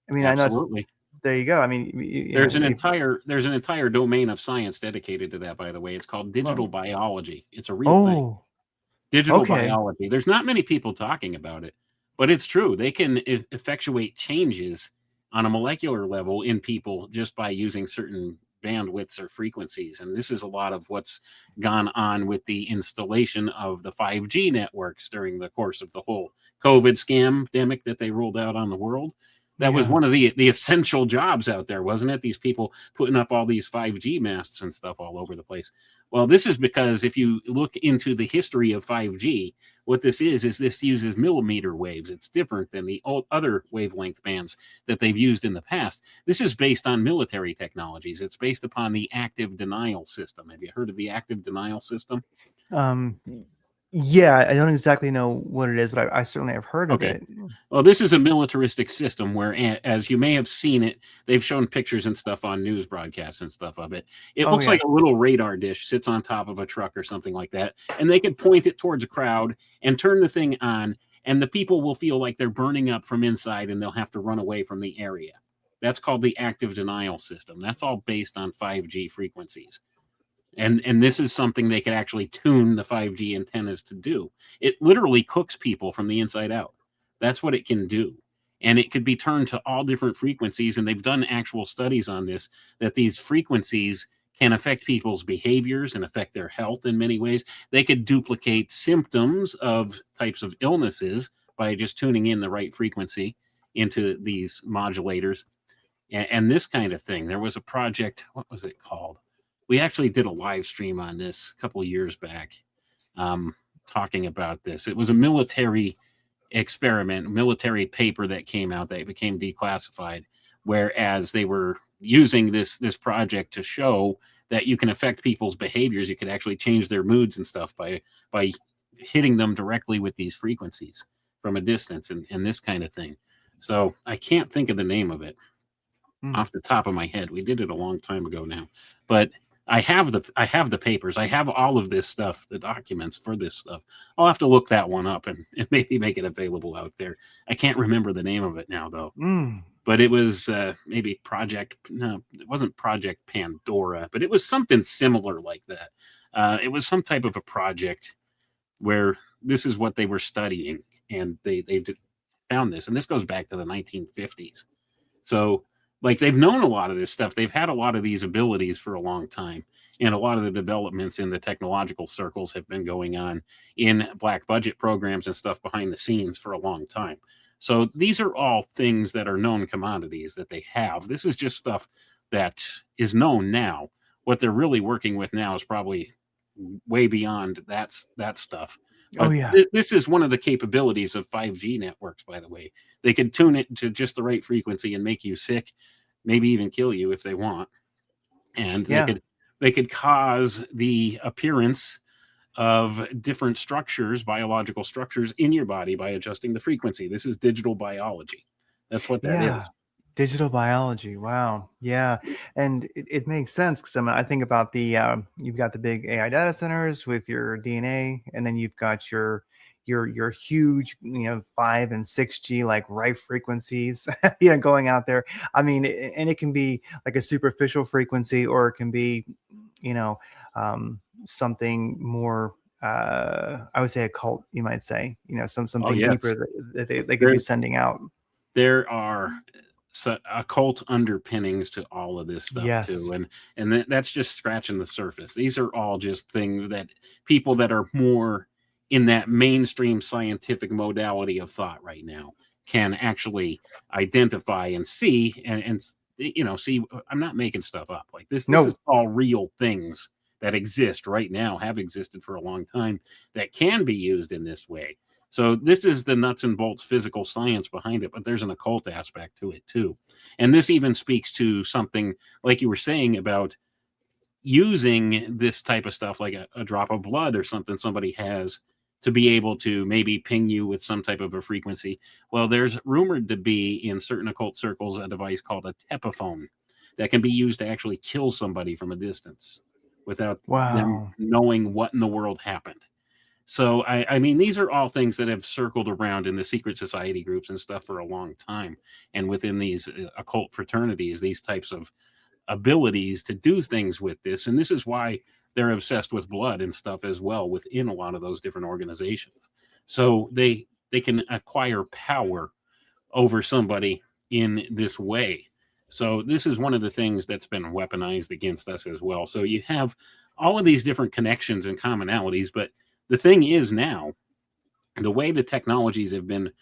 I mean, I know Absolutely. there you go. I mean, There's an entire domain of science dedicated to that, by the way. It's called digital well, biology. It's a real thing. oh, Digital okay. biology. There's not many people talking about it, but it's true. They can effectuate changes on a molecular level in people just by using certain bandwidths or frequencies. And this is a lot of what's gone on with the installation of the 5G networks during the course of the whole COVID scamdemic that they rolled out on the world. That was Yeah. one of the essential jobs out there, wasn't it? These people putting up all these 5G masts and stuff all over the place. Well, this is because if you look into the history of 5G, what this is this uses millimeter waves. It's different than the other wavelength bands that they've used in the past. This is based on military technologies. It's based upon the active denial system. Have you heard of the active denial system? Um, yeah, I don't exactly know what it is, but I certainly have heard of Okay. it. Well, this is a militaristic system where, as you may have seen it, they've shown pictures and stuff on news broadcasts and stuff of it. It Oh looks yeah. like a little radar dish sits on top of a truck or something like that, and they could point it towards a crowd and turn the thing on, and the people will feel like they're burning up from inside, and they'll have to run away from the area. That's called the active denial system. That's all based on 5G frequencies. And this is something they could actually tune the 5G antennas to do. It literally cooks people from the inside out. That's what it can do. And it could be turned to all different frequencies. And they've done actual studies on this, that these frequencies can affect people's behaviors and affect their health in many ways. They could duplicate symptoms of types of illnesses by just tuning in the right frequency into these modulators and this kind of thing. There was a project, what was it called? We actually did a live stream on this a couple of years back, talking about this. It was a military experiment, military paper that came out that became declassified, whereas they were using this project to show that you can affect people's behaviors. You could actually change their moods and stuff by hitting them directly with these frequencies from a distance and this kind of thing. So I can't think of the name of it off the top of my head. We did it a long time ago now, but I have the papers. I have all of this stuff, the documents for this stuff. I'll have to look that one up and maybe make it available out there. I can't remember the name of it now though. But it was maybe no, it wasn't Project Pandora, but it was something similar like that. It was some type of a project where this is what they were studying, and they found this, and this goes back to the 1950s. So, like, they've known a lot of this stuff. They've had a lot of these abilities for a long time. And a lot of the developments in the technological circles have been going on in black budget programs and stuff behind the scenes for a long time. So these are all things that are known commodities that they have. This is just stuff that is known now. What they're really working with now is probably way beyond that stuff. Oh But yeah. this is one of the capabilities of 5G networks, by the way. They can tune it to just the right frequency and make you sick, maybe even kill you if they want. And Yeah. they could cause the appearance of different structures, biological structures in your body by adjusting the frequency. This is digital biology. That's what that Yeah. is. Digital biology. Wow. Yeah. And it makes sense because I think about you've got the big AI data centers with your DNA, and then you've got your huge, 5 and 6G like rife frequencies, going out there. I mean, and it can be like a superficial frequency, or it can be, you know, something more, I would say occult, you might say, Oh something yes, deeper that they could there be sending out. there are occult underpinnings to all of this stuff too, Yes. and that's just scratching the surface. These are all just things that people that are more in that mainstream scientific modality of thought right now can actually identify and see and see. I'm not making stuff up. Like this is No. all real things that exist right now, have existed for a long time, that can be used in this way. So this is the nuts and bolts physical science behind it, but there's an occult aspect to it too. And this even speaks to something like you were saying about using this type of stuff, like a drop of blood or something somebody has, to be able to maybe ping you with some type of a frequency. Well, there's rumored to be in certain occult circles a device called a tepaphone that can be used to actually kill somebody from a distance without them Wow. knowing what in the world happened. So, I mean, these are all things that have circled around in the secret society groups and stuff for a long time. And within these occult fraternities, these types of abilities to do things with this. And this is why they're obsessed with blood and stuff as well within a lot of those different organizations. So they can acquire power over somebody in this way. So this is one of the things that's been weaponized against us as well. So you have all of these different connections and commonalities, but the thing is now, the way the technologies have been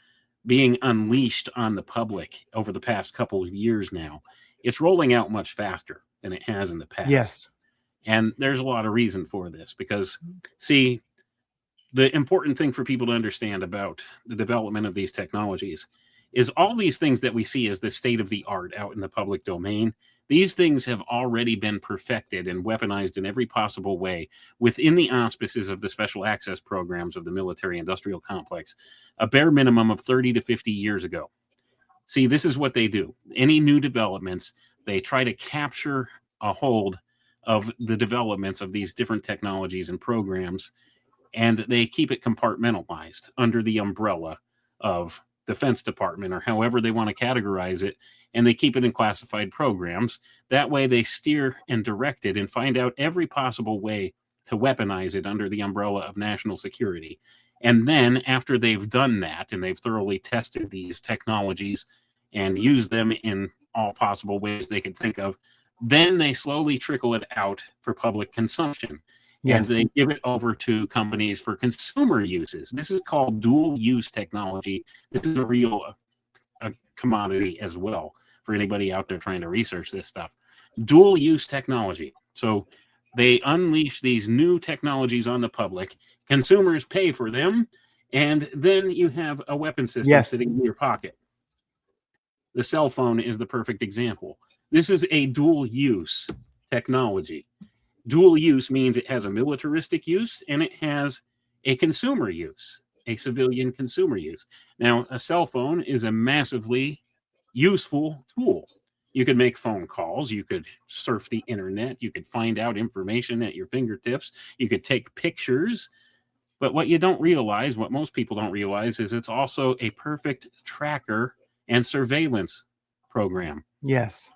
being unleashed on the public over the past couple of years now, it's rolling out much faster than it has in the past. Yes. And there's a lot of reason for this because, see, the important thing for people to understand about the development of these technologies is all these things that we see as the state of the art out in the public domain. These things have already been perfected and weaponized in every possible way within the auspices of the special access programs of the military industrial complex, a bare minimum of 30 to 50 years ago. See, this is what they do. Any new developments, they try to capture a hold of the developments of these different technologies and programs, and they keep it compartmentalized under the umbrella of Defense Department or however they want to categorize it, and they keep it in classified programs. That way they steer and direct it and find out every possible way to weaponize it under the umbrella of national security. And then after they've done that and they've thoroughly tested these technologies and used them in all possible ways they could think of, then they slowly trickle it out for public consumption. Yes. And they give it over to companies for consumer uses. This is called dual use technology. This is a real commodity as well for anybody out there trying to research this stuff. Dual use technology. So they unleash these new technologies on the public. Consumers pay for them. And then you have a weapon system sitting in your pocket. The cell phone is the perfect example. This is a dual use technology. Dual use means it has a militaristic use and it has a consumer use, a civilian consumer use. Now, a cell phone is a massively useful tool. You could make phone calls, you could surf the internet, you could find out information at your fingertips, you could take pictures. But what you don't realize, what most people don't realize, is it's also a perfect tracker and surveillance program. Yes.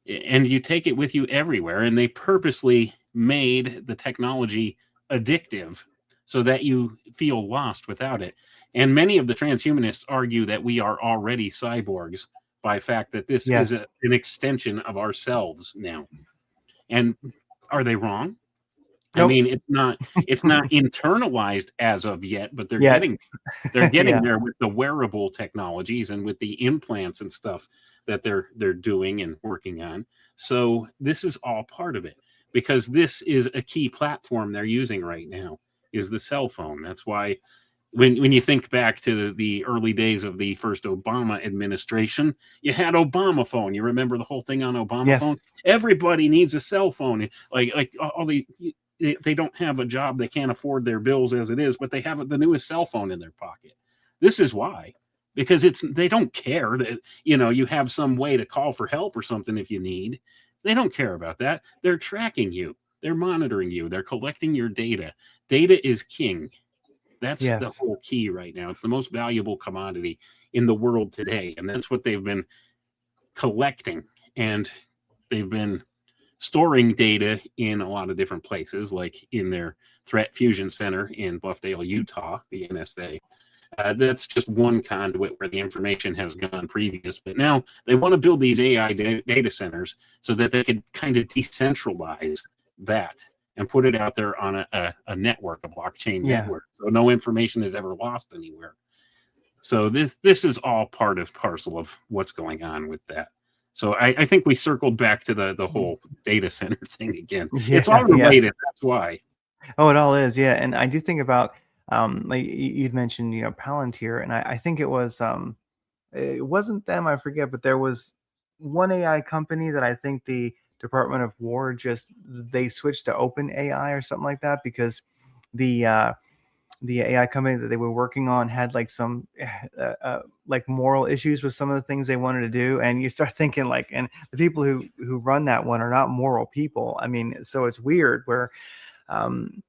And you take it with you everywhere, and they purposely made the technology addictive so that you feel lost without it. And many of the transhumanists argue that we are already cyborgs by fact that this is an extension of ourselves now. And are they wrong? Nope. I mean, it's not internalized as of yet, but they're getting there with the wearable technologies and with the implants and stuff that they're doing and working on. So this is all part of it because this is a key platform they're using right now is the cell phone. That's why when you think back to the early days of the first Obama administration, you had Obama phone. You remember the whole thing on Obama phone? Everybody needs a cell phone. Like all they don't have a job. They can't afford their bills as it is, but they have the newest cell phone in their pocket. This is why, because they don't care that, you have some way to call for help or something if you need. They don't care about that. They're tracking you. They're monitoring you. They're collecting your data. Data is king. That's the whole key right now. It's the most valuable commodity in the world today. And that's what they've been collecting. And they've been storing data in a lot of different places, like in their Threat Fusion Center in Bluffdale, Utah, the NSA. That's just one conduit where the information has gone previous. But now they want to build these AI data centers so that they could kind of decentralize that and put it out there on a network, a blockchain network. So no information is ever lost anywhere. So this is all part of parcel of what's going on with that. So I think we circled back to the whole data center thing again. It's all related. That's why. Oh, it all is. Yeah. And I do think about Like you'd mentioned, Palantir, and I think it wasn't them, I forget, but there was one AI company that I think the Department of War they switched to Open AI or something like that, because the uh, the AI company that they were working on had like some like moral issues with some of the things they wanted to do, and you start thinking like, and the people who run that one are not moral people. I mean, so it's weird where, um,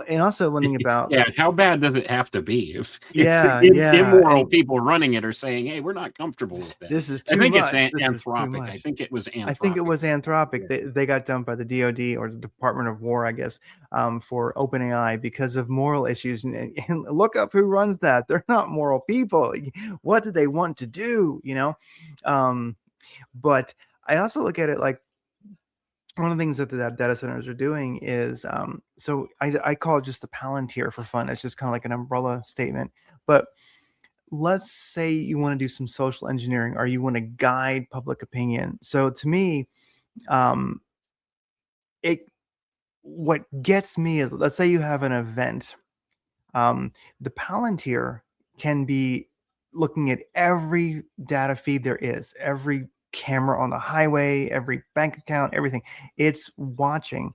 and also one thing about, Yeah, how bad does it have to be if yeah, yeah, immoral and people running it are saying, "Hey, we're not comfortable with that." this is I too think it's much. This is too Anthropic. I much. think it was I think it Anthropic. was Anthropic. Yeah. They got dumped by the DoD, or the Department of War, I guess, for OpenAI because of moral issues. And look up who runs that. They're not moral people. What do they want to do? Um, but I also look at it like, one of the things that the data centers are doing is, so I call it just the Palantir for fun. It's just kind of like an umbrella statement. But let's say you want to do some social engineering, or you want to guide public opinion. So to me, um, it what gets me is, let's say you have an event. The Palantir can be looking at every data feed there is, every camera on the highway, every bank account, everything. It's watching,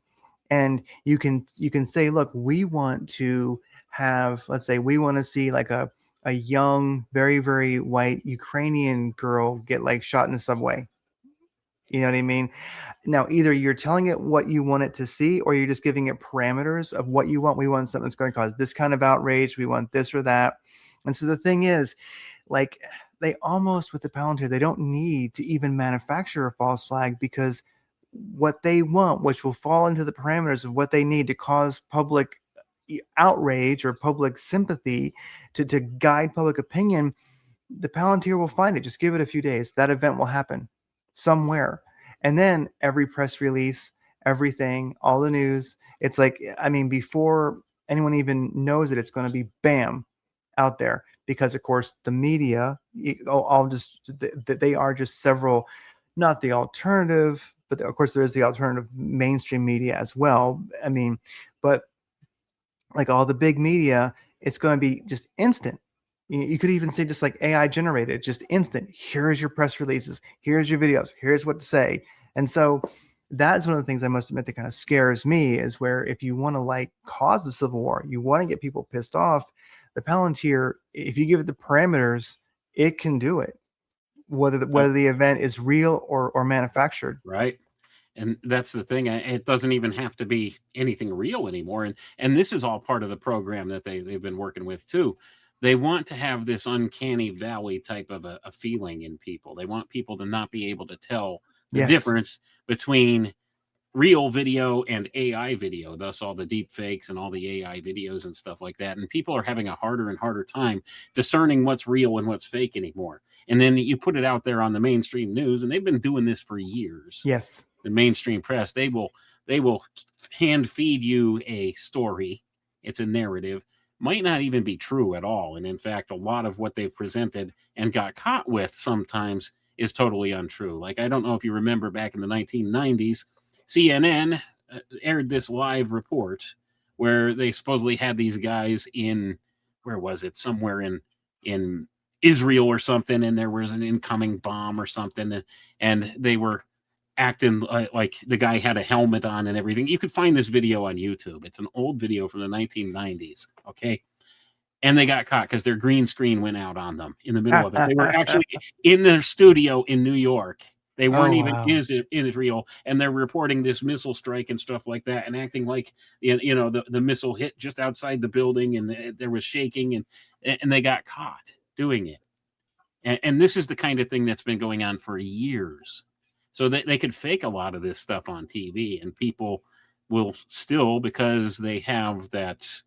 and you can say, look, we want to have, let's say, we want to see like a young, very very white Ukrainian girl get like shot in the subway. You know what I mean? Now, either you're telling it what you want it to see, or you're just giving it parameters of what you want. We want something that's going to cause this kind of outrage. We want this or that. And so the thing is, like, they almost, with the Palantir, they don't need to even manufacture a false flag, because what they want, which will fall into the parameters of what they need to cause public outrage or public sympathy, to guide public opinion, the Palantir will find it. Just give it a few days. That event will happen somewhere. And then every press release, everything, all the news, it's like, I mean, before anyone even knows it, it's going to be bam out there. Because, of course, the media, all just, they are just several, not the alternative, but of course, there is the alternative mainstream media as well. I mean, but like all the big media, it's going to be just instant. You could even say just like AI generated, just instant. Here's your press releases. Here's your videos. Here's what to say. And so that's one of the things I must admit that kind of scares me, is where if you want to like cause a civil war, you want to get people pissed off, the Palantir, if you give it the parameters, it can do it, whether the event is real or manufactured. Right. And that's the thing. It doesn't even have to be anything real anymore. And this is all part of the program that they've been working with too. They want to have this uncanny valley type of a feeling in people. They want people to not be able to tell the Yes. difference between real video and AI video, thus all the deep fakes and all the AI videos and stuff like that. And people are having a harder and harder time discerning what's real and what's fake anymore. And then you put it out there on the mainstream news, and they've been doing this for years. Yes. The mainstream press, they will hand feed you a story. It's a narrative, might not even be true at all. And in fact, a lot of what they've presented and got caught with sometimes is totally untrue. Like, I don't know if you remember back in the 1990s, CNN aired this live report where they supposedly had these guys in, where was it? Somewhere in Israel or something, and there was an incoming bomb or something, and they were acting like the guy had a helmet on and everything. You could find this video on YouTube. It's an old video from the 1990s. Okay. And they got caught because their green screen went out on them in the middle of it. They were actually in their studio in New York. They Oh, weren't even wow. in Israel, and they're reporting this missile strike and stuff like that, and acting like the missile hit just outside the building, and there was shaking, and they got caught doing it. And this is the kind of thing that's been going on for years. So they could fake a lot of this stuff on TV, and people will still, because they have that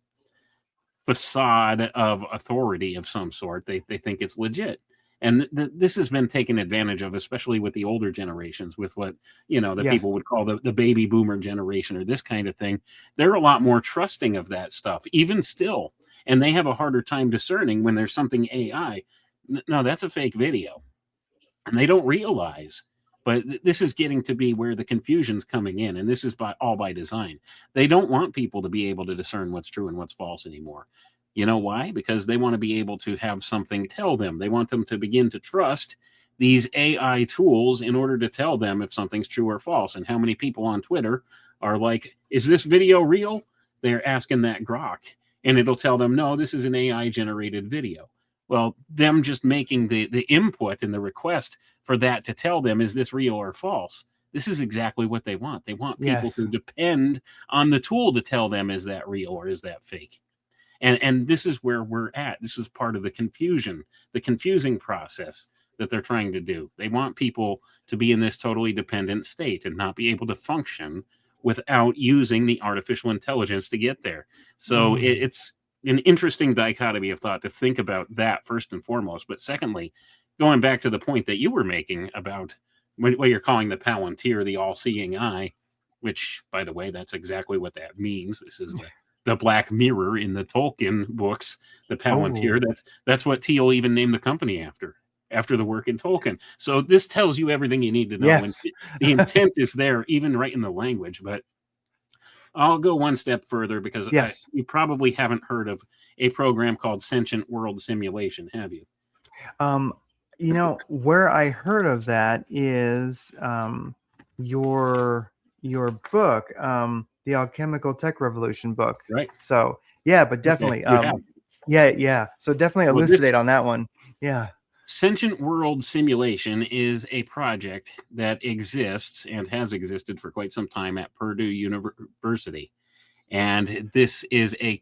facade of authority of some sort, they think it's legit. And this has been taken advantage of, especially with the older generations, with what the Yes. people would call the baby boomer generation, or this kind of thing. They're a lot more trusting of that stuff, even still, and they have a harder time discerning when there's something AI. No, that's a fake video, and they don't realize. But this is getting to be where the confusion's coming in, and this is all by design. They don't want people to be able to discern what's true and what's false anymore. You know why? Because they want to be able to have something tell them. They want them to begin to trust these AI tools in order to tell them if something's true or false. And how many people on Twitter are like, is this video real? They're asking that grok, and it'll tell them, no, this is an AI generated video. Well, them just making the input and the request for that to tell them, is this real or false? This is exactly what they want. They want people to depend on the tool to tell them, is that real or is that fake? And this is where we're at. This is part of the confusing process that they're trying to do. They want people to be in this totally dependent state and not be able to function without using the artificial intelligence to get there. So it's an interesting dichotomy of thought to think about that first and foremost. But secondly, going back to the point that you were making about what you're calling the Palantir, the all-seeing eye, which, by the way, that's exactly what that means. This is the Black Mirror in the Tolkien books, the Palantir. That's what Teal even named the company after the work in Tolkien. So this tells you everything you need to know. Yes. And the intent is there, even right in the language. But I'll go one step further, because you probably haven't heard of a program called Sentient World Simulation, have you? You know, where I heard of that is your book, the Alchemical Tech Revolution book. Right. So yeah, but definitely, yeah. So definitely elucidate on that one. Yeah. Sentient World Simulation is a project that exists and has existed for quite some time at Purdue University. And this is a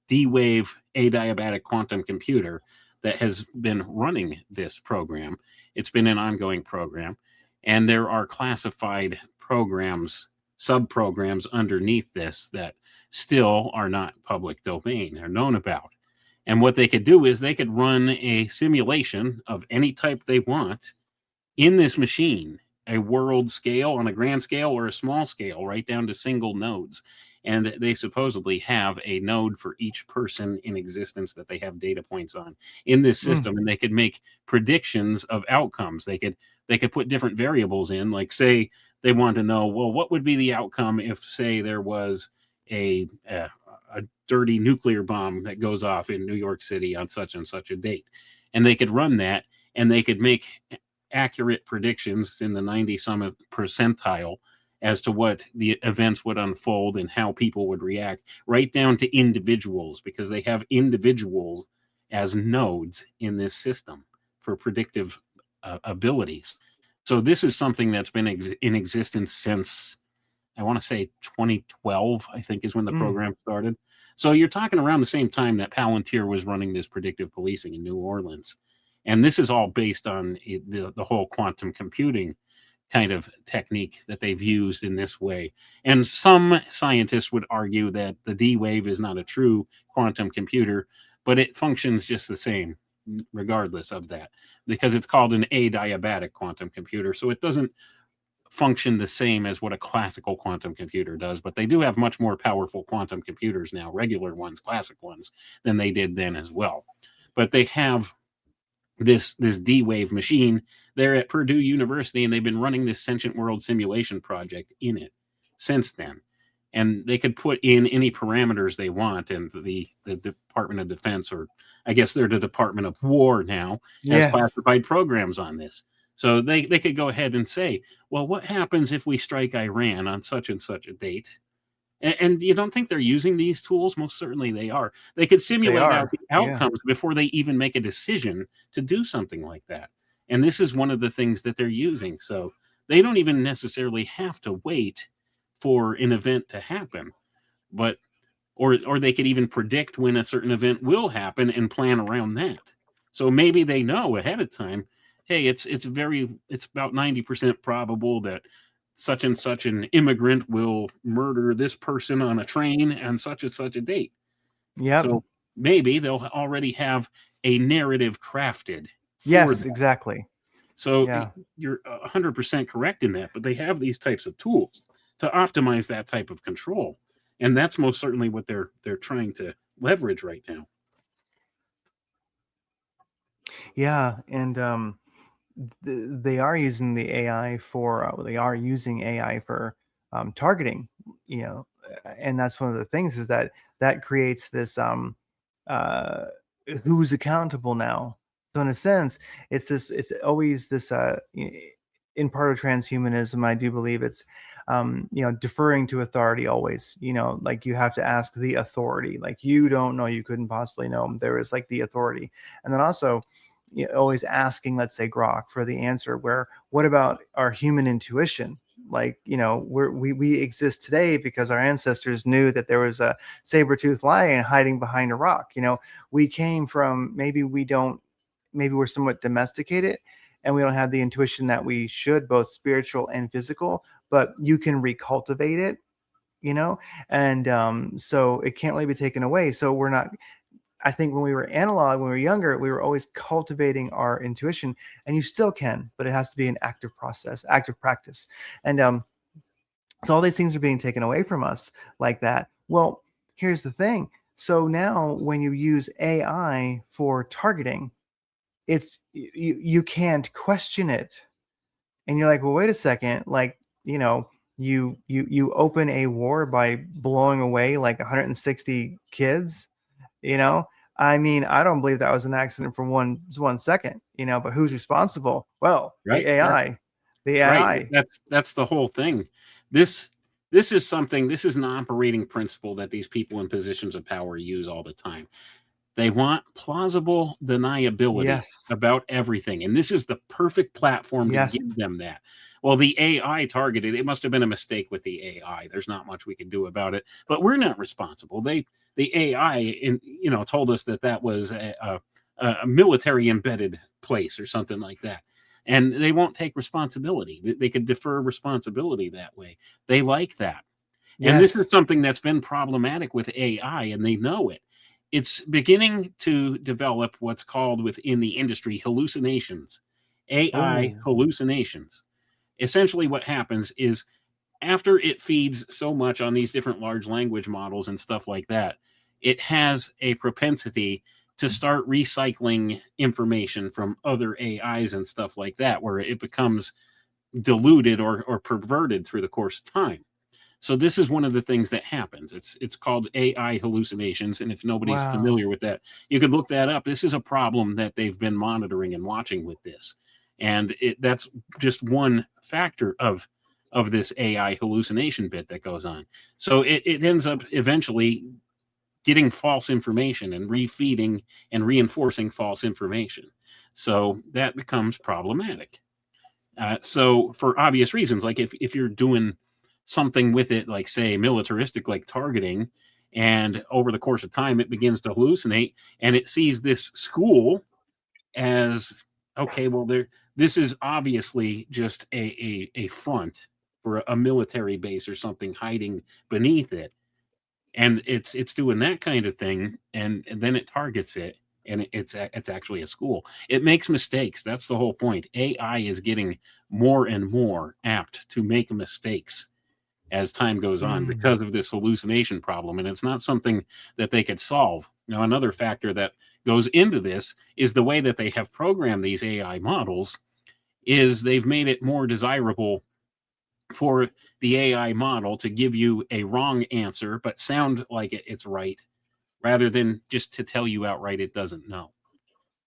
D-Wave adiabatic quantum computer that has been running this program. It's been an ongoing program. And there are classified programs, sub-programs underneath this that still are not public domain or known about. And what they could do is they could run a simulation of any type they want in this machine, a world scale, on a grand scale, or a small scale, right down to single nodes. And they supposedly have a node for each person in existence that they have data points on in this system. And they could make predictions of outcomes. They could put different variables in, like, say they want to know, well, what would be the outcome if, say, there was a dirty nuclear bomb that goes off in New York City on such and such a date. And they could run that, and they could make accurate predictions in the 90-some percentile as to what the events would unfold and how people would react, right down to individuals, because they have individuals as nodes in this system for predictive abilities. So this is something that's been in existence since, I want to say 2012, I think, is when the program started. So you're talking around the same time that Palantir was running this predictive policing in New Orleans. And this is all based on the whole quantum computing kind of technique that they've used in this way. And some scientists would argue that the D-Wave is not a true quantum computer, but it functions just the same regardless of that, because it's called an adiabatic quantum computer. So it doesn't function the same as what a classical quantum computer does, but they do have much more powerful quantum computers now, regular ones, classic ones, than they did then as well. But they have this D-Wave machine there at Purdue University, and they've been running this Sentient World Simulation project in it since then. And they could put in any parameters they want, and the Department of Defense, or I guess they're the Department of War now, has classified programs on this. So they could go ahead and say, well, what happens if we strike Iran on such and such a date? And you don't think they're using these tools? Most certainly they are. They could simulate out the outcomes before they even make a decision to do something like that. And this is one of the things that they're using. So they don't even necessarily have to wait for an event to happen, but or they could even predict when a certain event will happen and plan around that. So maybe they know ahead of time, hey, it's about 90% probable that such and such an immigrant will murder this person on a train on such and such a date. So maybe they'll already have a narrative crafted. Yes, exactly. So you're 100% correct in that, but they have these types of tools to optimize that type of control. And that's most certainly what they're trying to leverage right now. Yeah. And they are using the AI for they are using AI for targeting, you know, and that's one of the things is that that creates this uh, who's accountable now. So in a sense, it's always this in part of transhumanism, I do believe it's you know, deferring to authority always. You know, like you have to ask the authority. Like you don't know, you couldn't possibly know. There is like the authority, and then also, you know, always asking, let's say Grok for the answer. Where what about our human intuition? Like, you know, we exist today because our ancestors knew that there was a saber-toothed lion hiding behind a rock. You know, we came from, maybe we don't, maybe we're somewhat domesticated and we don't have the intuition that we should, both spiritual and physical, but you can recultivate it, you know, and so it can't really be taken away. So we're not, I think when we were analog, when we were younger, we were always cultivating our intuition, and you still can, but it has to be an active process, active practice. And so all these things are being taken away from us like that. Well, here's the thing. So now when you use AI for targeting, it's you can't question it. And you're like, well, wait a second, like, you know, you open a war by blowing away like 160 kids, you know. I mean, I don't believe that was an accident for one second, you know, but who's responsible? Well, Right. the Right. AI. That's the whole thing. This this is something. This is an operating principle that these people in positions of power use all the time. They want plausible deniability Yes. about everything, and this is the perfect platform to Yes. give them that. Well, the AI targeted, it must have been a mistake with the AI. There's not much we can do about it, but we're not responsible. The AI, told us that that was a military embedded place or something like that, and they won't take responsibility. They could defer responsibility that way. They like that. And this is Yes. something that's been problematic with AI, and they know it. It's beginning to develop what's called within the industry hallucinations, AI Oh. hallucinations. Essentially, what happens is after it feeds so much on these different large language models and stuff like that, it has a propensity to start recycling information from other AIs and stuff like that, where it becomes diluted or perverted through the course of time. So this is one of the things that happens. It's called AI hallucinations, and if nobody's Wow. familiar with that, you could look that up. This is a problem that they've been monitoring and watching with this, and that's just one factor of this AI hallucination bit that goes on. So it ends up eventually getting false information and refeeding and reinforcing false information. So that becomes problematic. So for obvious reasons, like if you're doing something with it, like say militaristic, like targeting, and over the course of time it begins to hallucinate, and it sees this school as okay, well there, this is obviously just a front for a military base or something hiding beneath it, and it's doing that kind of thing, and then it targets it, and it's actually a school. It makes mistakes. That's the whole point. AI is getting more and more apt to make mistakes as time goes on Mm. because of this hallucination problem, and it's not something that they could solve. Now, another factor that goes into this is the way that they have programmed these AI models is they've made it more desirable for the AI model to give you a wrong answer but sound like it's right, rather than just to tell you outright it doesn't know.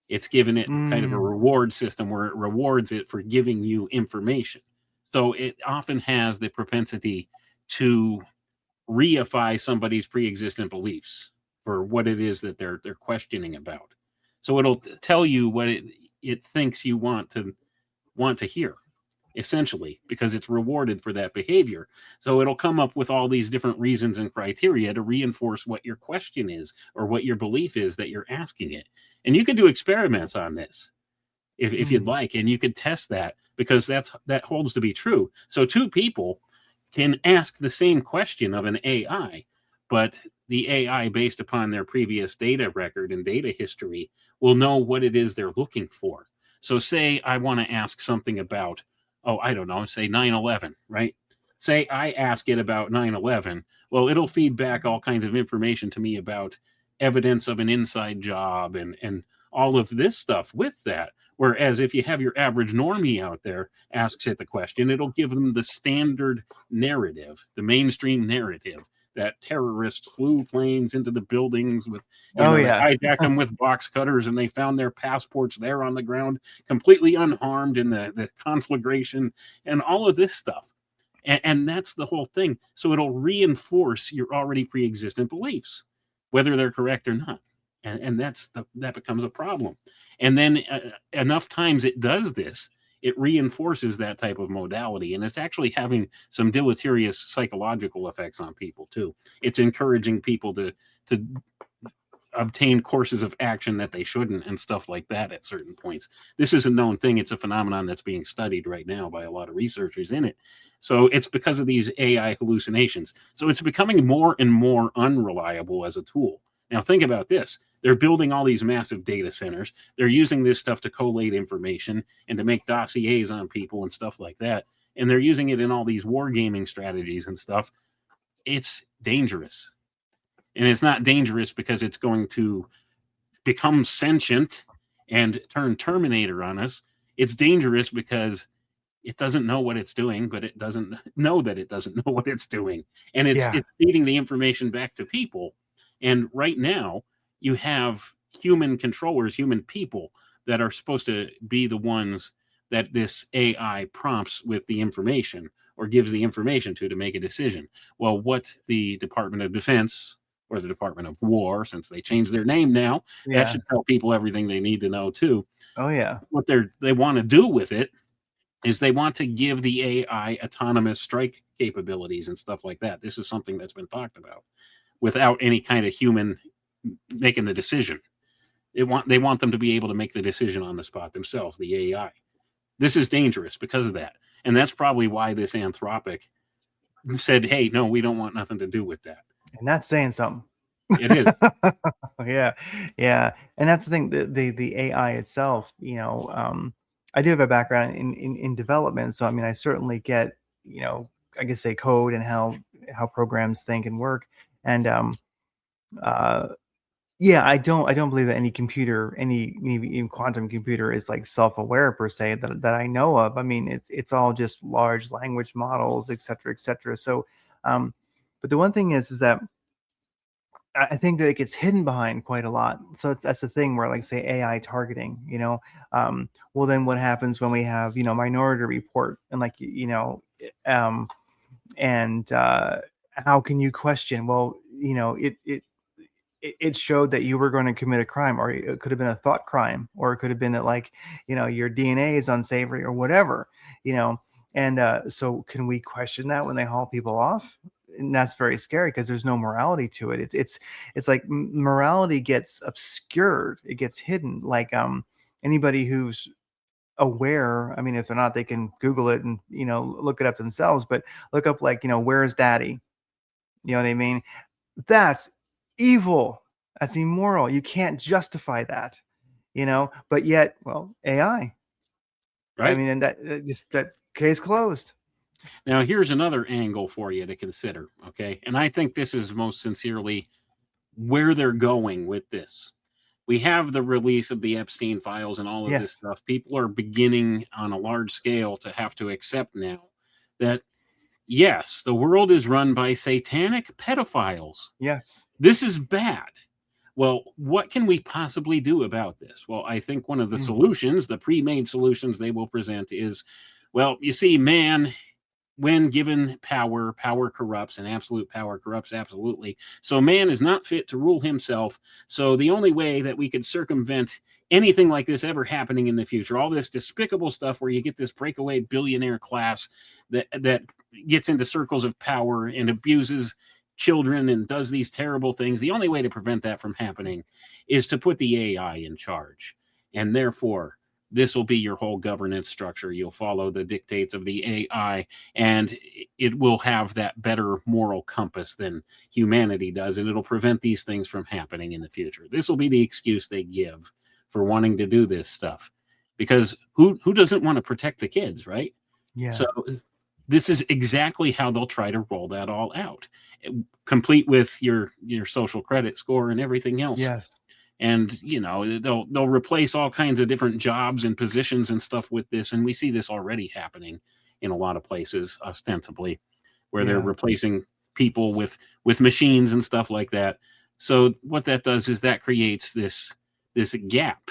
It's given it kind of a Mm. reward system where it rewards it for giving you information. So it often has the propensity to reify somebody's pre-existent beliefs for what it is that they're questioning about. So it'll tell you what it thinks you want to hear, essentially, because it's rewarded for that behavior. So it'll come up with all these different reasons and criteria to reinforce what your question is or what your belief is that you're asking it. And you could do experiments on this if you'd Mm. like, and you could test that because that holds to be true. So two people can ask the same question of an AI, but the AI, based upon their previous data record and data history, will know what it is they're looking for. So, say I want to ask something about, oh, I don't know, say 9/11, right? Say I ask it about 9/11. Well, it'll feed back all kinds of information to me about evidence of an inside job and all of this stuff with that. Whereas if you have your average normie out there asks it the question, it'll give them the standard narrative, the mainstream narrative, that terrorists flew planes into the buildings with, Oh they yeah. hijacked them with box cutters and they found their passports there on the ground, completely unharmed in the conflagration and all of this stuff. And that's the whole thing. So it'll reinforce your already pre-existent beliefs, whether they're correct or not. And that becomes a problem. And then enough times it does this, it reinforces that type of modality, and it's actually having some deleterious psychological effects on people too. It's encouraging people to obtain courses of action that they shouldn't and stuff like that at certain points. This is a known thing. It's a phenomenon that's being studied right now by a lot of researchers in it. So it's because of these AI hallucinations. So it's becoming more and more unreliable as a tool. Now think about this. They're building all these massive data centers. They're using this stuff to collate information and to make dossiers on people and stuff like that. And they're using it in all these wargaming strategies and stuff. It's dangerous. And it's not dangerous because it's going to become sentient and turn Terminator on us. It's dangerous because it doesn't know what it's doing, but it doesn't know that it doesn't know what it's doing. And it's feeding the information back to people. And right now, you have human controllers, human people that are supposed to be the ones that this AI prompts with the information or gives the information to make a decision. Well, what the Department of Defense or the Department of War, since they changed their name now, that should tell people everything they need to know too. Oh yeah. What they want to do with it is they want to give the AI autonomous strike capabilities and stuff like that. This is something that's been talked about without any kind of human making the decision. They want them to be able to make the decision on the spot themselves, the AI. This is dangerous because of that. And that's probably why this Anthropic said, hey, no, we don't want nothing to do with that. And that's saying something. It is. Yeah. And that's the thing, the AI itself, I do have a background in development. So I mean, I certainly get, I guess say code and how programs think and work. And I don't believe that any computer, even quantum computer, is like self-aware per se that I know of. I mean, it's all just large language models, et cetera, et cetera. So, but the one thing is that I think that it gets hidden behind quite a lot. So that's the thing where, like, say, AI targeting, well, then what happens when we have, Minority Report and and how can you question? Well, it showed that you were going to commit a crime, or it could have been a thought crime, or it could have been that your DNA is unsavory or whatever, and so can we question that when they haul people off? And that's very scary because there's no morality to it. It's like morality gets obscured, it gets hidden. Like anybody who's aware, I mean, if they're not, they can Google it and look it up themselves. But look up where's Daddy? You know what I mean? That's evil. That's immoral. You can't justify that. But yet, well, AI. Right. I mean, and that case closed. Now, here's another angle for you to consider, okay? And I think this is most sincerely where they're going with this. We have the release of the Epstein files and all of this stuff. People are beginning on a large scale to have to accept now that, yes, the world is run by satanic pedophiles. Yes. This is bad. Well, what can we possibly do about this? Well, I think one of the solutions, the pre-made solutions they will present is, well, you see, man, when given power, power corrupts, and absolute power corrupts absolutely. So man is not fit to rule himself. So the only way that we could circumvent anything like this ever happening in the future, all this despicable stuff where you get this breakaway billionaire class that gets into circles of power and abuses children and does these terrible things, the only way to prevent that from happening is to put the AI in charge. And therefore, this will be your whole governance structure. You'll follow the dictates of the AI, and it will have that better moral compass than humanity does, and it'll prevent these things from happening in the future. This will be the excuse they give for wanting to do this stuff, because who doesn't want to protect the kids, right? Yeah. So this is exactly how they'll try to roll that all out, complete with your social credit score and everything else. Yes. And they'll replace all kinds of different jobs and positions and stuff with this, and we see this already happening in a lot of places, ostensibly, where they're Yeah. replacing people with machines and stuff like that. So what that does is that creates this gap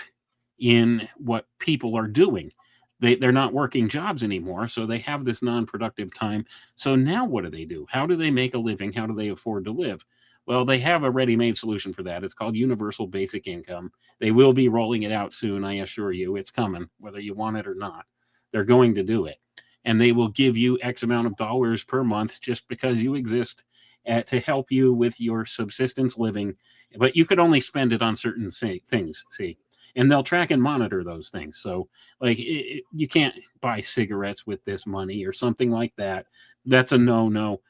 in what people are doing. They're not working jobs anymore, so they have this non-productive time. So now what do? How do they make a living? How do they afford to live? Well, they have a ready-made solution for that. It's called universal basic income. They will be rolling it out soon, I assure you. It's coming, whether you want it or not. They're going to do it. And they will give you X amount of dollars per month just because you exist, to help you with your subsistence living. But you could only spend it on certain things, see? And they'll track and monitor those things. So, like, you can't buy cigarettes with this money or something like that. That's a no.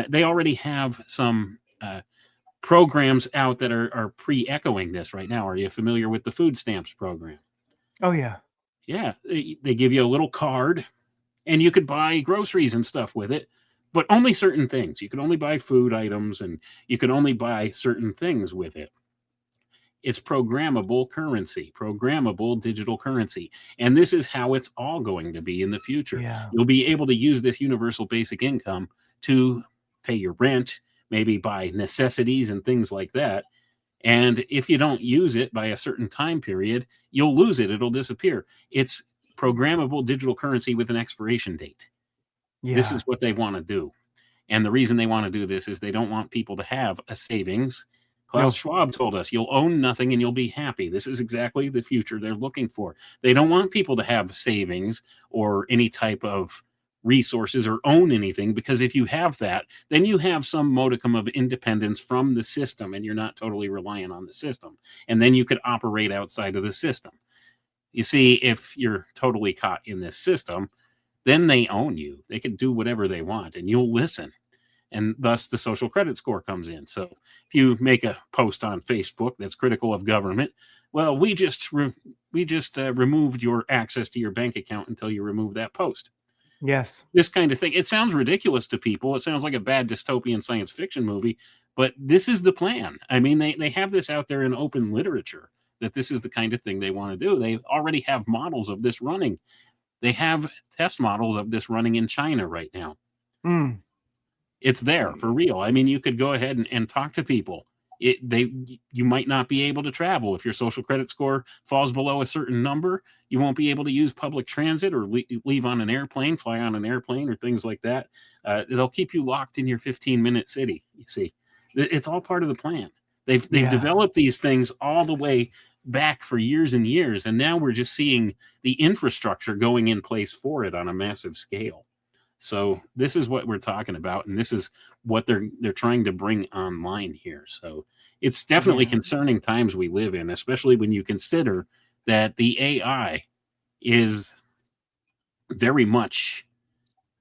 They already have some programs out that are pre-echoing this right now. Are you familiar with the food stamps program? Oh yeah. Yeah, they give you a little card, and you could buy groceries and stuff with it, but only certain things. You could only buy food items, and you could only buy certain things with it. It's programmable currency, programmable digital currency. And this is how it's all going to be in the future. Yeah. You'll be able to use this universal basic income to pay your rent, maybe buy necessities and things like that. And if you don't use it by a certain time period, you'll lose it. It'll disappear. It's programmable digital currency with an expiration date. This Yeah. is what they want to do. And the reason they want to do this is they don't want people to have a savings. Klaus Nope. Schwab told us you'll own nothing and you'll be happy. This is exactly the future they're looking for. They don't want people to have savings or any type of resources or own anything, because if you have that, then you have some modicum of independence from the system and you're not totally reliant on the system. And then you could operate outside of the system. You see, if you're totally caught in this system, then they own you. They can do whatever they want and you'll listen, and thus the social credit score comes in. So if you make a post on Facebook that's critical of government, well, we just removed your access to your bank account until you remove that post. Yes. This kind of thing. It sounds ridiculous to people. It sounds like a bad dystopian science fiction movie, but this is the plan. I mean, they have this out there in open literature that this is the kind of thing they want to do. They already have models of this running. They have test models of this running in China right now. Mm. It's there for real. I mean, you could go ahead and talk to people. You might not be able to travel if your social credit score falls below a certain number. You won't be able to use public transit or leave on an airplane, fly on an airplane, or things like that. They'll keep you locked in your 15-minute city. You see, it's all part of the plan. They've Yeah. developed these things all the way back for years and years, and now we're just seeing the infrastructure going in place for it on a massive scale. So this is what we're talking about, and this is what they're trying to bring online here. So it's definitely Yeah. concerning times we live in, especially when you consider that the AI is very much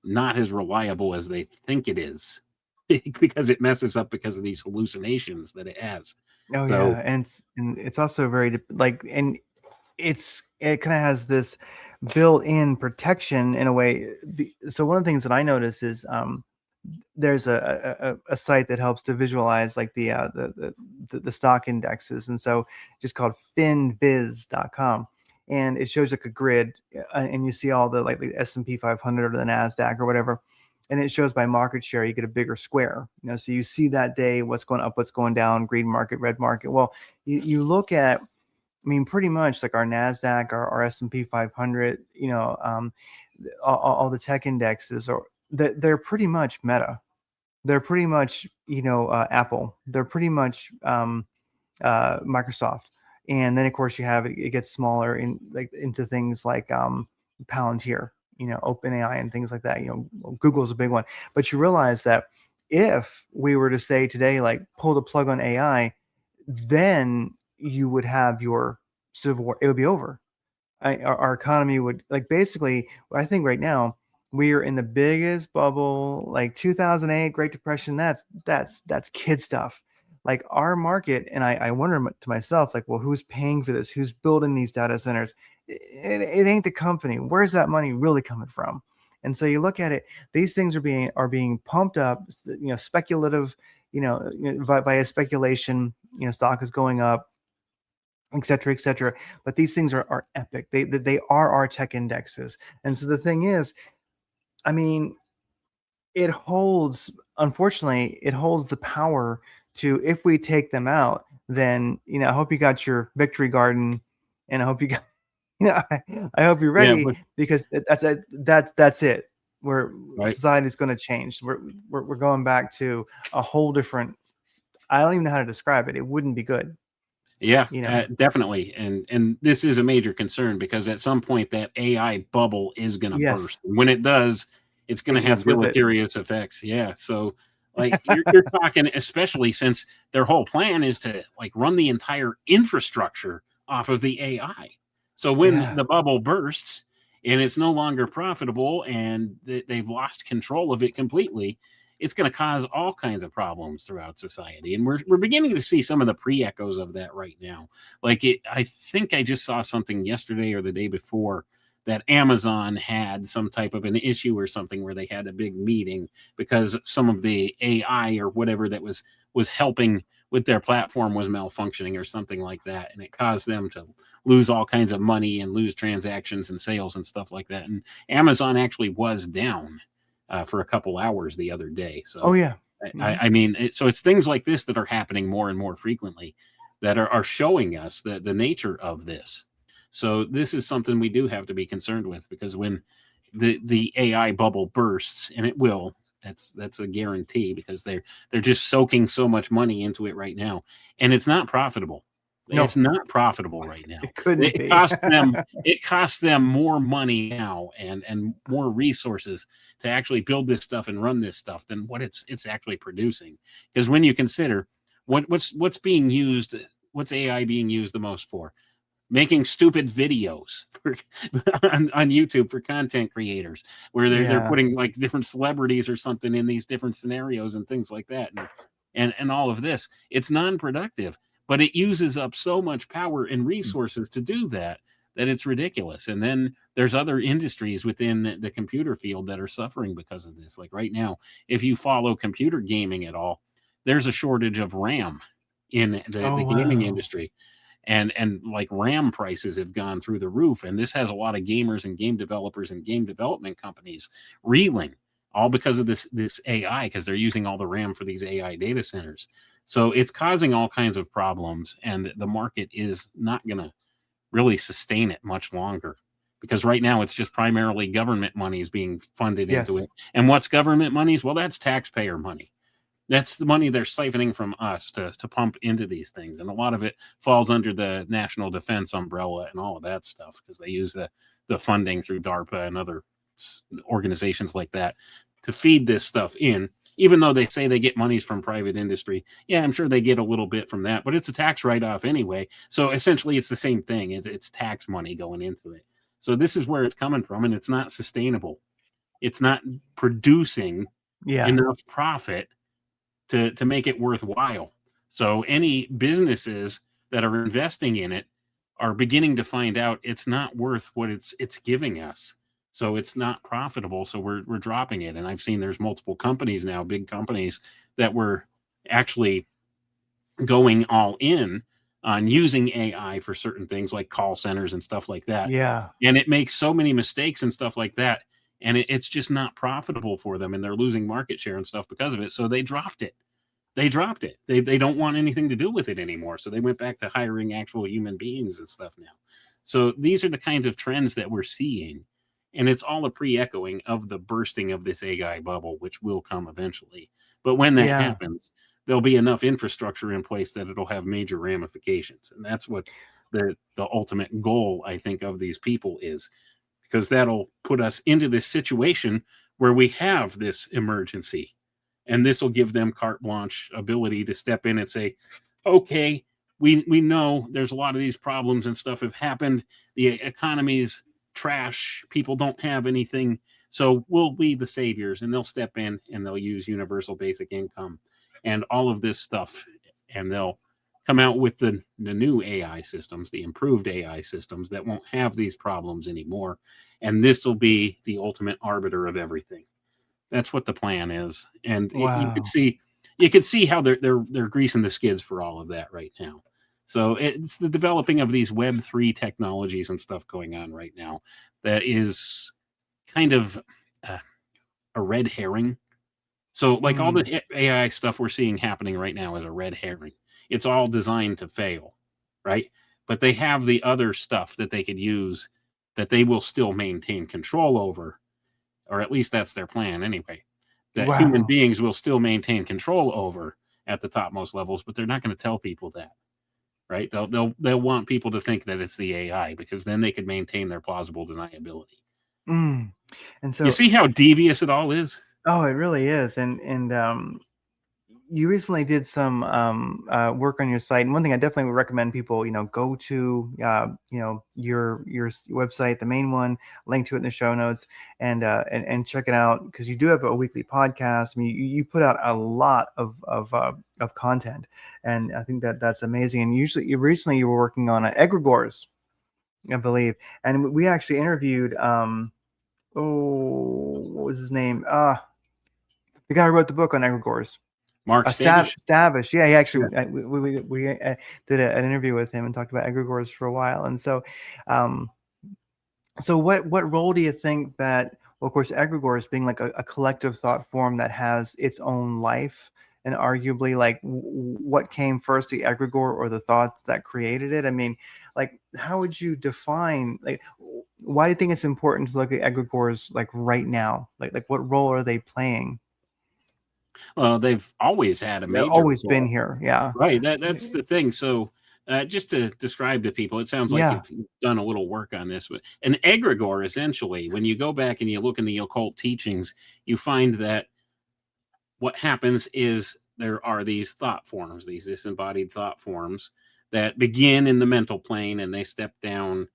not as reliable as they think it is, because it messes up because of these hallucinations that it has. Oh So yeah. And it's also very like, and it kind of has this built-in protection in a way. So one of the things that I notice is there's a site that helps to visualize like the stock indexes, and so just called finviz.com, and it shows like a grid, and you see all the like the S&P 500 or the Nasdaq or whatever, and it shows by market share. You get a bigger square, so you see that day what's going up, what's going down, green market, red market. Well, you look at, I mean, pretty much like our Nasdaq, our S&P 500, all the tech indexes, or they're pretty much Meta. They're pretty much, Apple. They're pretty much Microsoft. And then of course you have it gets smaller into things like Palantir, OpenAI and things like that. Google's a big one. But you realize that if we were to say today, like pull the plug on AI, then you would have your civil war. It would be over. Our economy would, like, basically, I think right now we are in the biggest bubble, like 2008 Great Depression. That's kid stuff. Like our market, and I wonder to myself, like, well, who's paying for this? Who's building these data centers? It ain't the company. Where's that money really coming from? And so you look at it; these things are being pumped up, speculative, via speculation. Stock is going up, et cetera, et cetera. But these things are epic. They are our tech indexes. And so the thing is, I mean, it holds, unfortunately, it holds the power to, if we take them out, then, I hope you got your victory garden, and I hope you got, I hope you're Yeah, ready, because that's it. Where right. society is going to change. We're going back to a whole different. I don't even know how to describe it. It wouldn't be good. Yeah, You know. definitely, and this is a major concern because at some point that AI bubble is going to Yes. burst. And when it does, it's going to Take have us with it. deleterious effects. Yeah, so like you're talking, especially since their whole plan is to like run the entire infrastructure off of the AI. So when Yeah. the bubble bursts and it's no longer profitable and they've lost control of it completely, it's going to cause all kinds of problems throughout society. And we're beginning to see some of the pre-echoes of that right now. I think I just saw something yesterday or the day before that Amazon had some type of an issue or something where they had a big meeting because some of the AI or whatever that was helping with their platform was malfunctioning or something like that, and it caused them to lose all kinds of money and lose transactions and sales and stuff like that. And Amazon actually was down for a couple hours the other day. Oh So, yeah. Mm-hmm. I mean, so it's things like this that are happening more and more frequently that are showing us the nature of this. So this is something we do have to be concerned with because when the AI bubble bursts, and it will, that's a guarantee because they're just soaking so much money into it right now, and it's not profitable. No, It's not profitable right now. it couldn't It be. costs them more money now and more resources to actually build this stuff and run this stuff than what it's actually producing. Because when you consider what's being used, what's AI being used the most for? Making stupid videos on YouTube for content creators, where they're Yeah. putting like different celebrities or something in these different scenarios and things like that, and all of this. It's non-productive, but it uses up so much power and resources to do that it's ridiculous. And then there's other industries within the computer field that are suffering because of this. Like right now, if you follow computer gaming at all, there's a shortage of RAM in the Oh gaming wow. industry, and like RAM prices have gone through the roof, and this has a lot of gamers and game developers and game development companies reeling, all because of this AI, because they're using all the RAM for these AI data centers. So it's causing all kinds of problems, and the market is not going to really sustain it much longer because right now it's just primarily government money is being funded into Yes. it. And what's government monies? Well, that's taxpayer money. That's the money they're siphoning from us to pump into these things, and a lot of it falls under the national defense umbrella and all of that stuff because they use the funding through DARPA and other organizations like that to feed this stuff in. Even though they say they get monies from private industry, yeah, I'm sure they get a little bit from that, but it's a tax write-off anyway. So essentially, it's the same thing. It's tax money going into it. So this is where it's coming from, and it's not sustainable. It's not producing Yeah. enough profit to make it worthwhile. So any businesses that are investing in it are beginning to find out it's not worth what it's giving us. So it's not profitable. So we're dropping it. And I've seen there's multiple companies now, big companies that were actually going all in on using AI for certain things like call centers and stuff like that. Yeah. And it makes so many mistakes and stuff like that. And it's just not profitable for them. And they're losing market share and stuff because of it. So they dropped it. They don't want anything to do with it anymore. So they went back to hiring actual human beings and stuff now. So these are the kinds of trends that we're seeing. And it's all a pre-echoing of the bursting of this AI bubble, which will come eventually. But when that Yeah. happens, there'll be enough infrastructure in place that it'll have major ramifications. And that's what the ultimate goal, I think, of these people is, because that'll put us into this situation where we have this emergency, and this will give them carte blanche ability to step in and say, okay, we know there's a lot of these problems and stuff have happened. The economy's trash. People don't have anything. So we'll be the saviors, and they'll step in and they'll use universal basic income and all of this stuff. And they'll come out with the new AI systems, the improved AI systems that won't have these problems anymore. And this will be the ultimate arbiter of everything. That's what the plan is, and you Wow. could see how they're greasing the skids for all of that right now. So it's the developing of these Web3 technologies and stuff going on right now that is kind of a red herring. So, like all Mm. the AI stuff we're seeing happening right now is a red herring. It's all designed to fail, right? But they have the other stuff that they could use that they will still maintain control over, or at least that's their plan anyway. That human Wow. beings will still maintain control over at the topmost levels, but they're not going to tell people that, right? They'll want people to think that it's the AI because then they could maintain their plausible deniability. Mm. And You so, see how devious it all is? oh, it really is. And you recently did some work on your site, and one thing I definitely would recommend people, go to, your website, the main one, link to it in the show notes, and check it out because you do have a weekly podcast. I mean, you put out a lot of content, and I think that's amazing. And recently you were working on egregores, I believe, and we actually interviewed what was his name? The guy who wrote the book on egregores. Mark Stavish? Stavish. Yeah, he Yeah. actually we did an interview with him and talked about egregores for a while. And so, um, what role do you think that? Well, of course, egregores being like a collective thought form that has its own life, and arguably, like, what came first, the egregore or the thoughts that created it? I mean, like, how would you define, like, why do you think it's important to look at egregores like right now? Like what role are they playing? Well, they've always had a They've major always been role. here. Yeah. Right, that's the thing. So, just to describe to people, it sounds like Yeah. you've done a little work on this, but an egregore, essentially, when you go back and you look in the occult teachings, you find that what happens is there are these thought forms, these disembodied thought forms that begin in the mental plane and they step down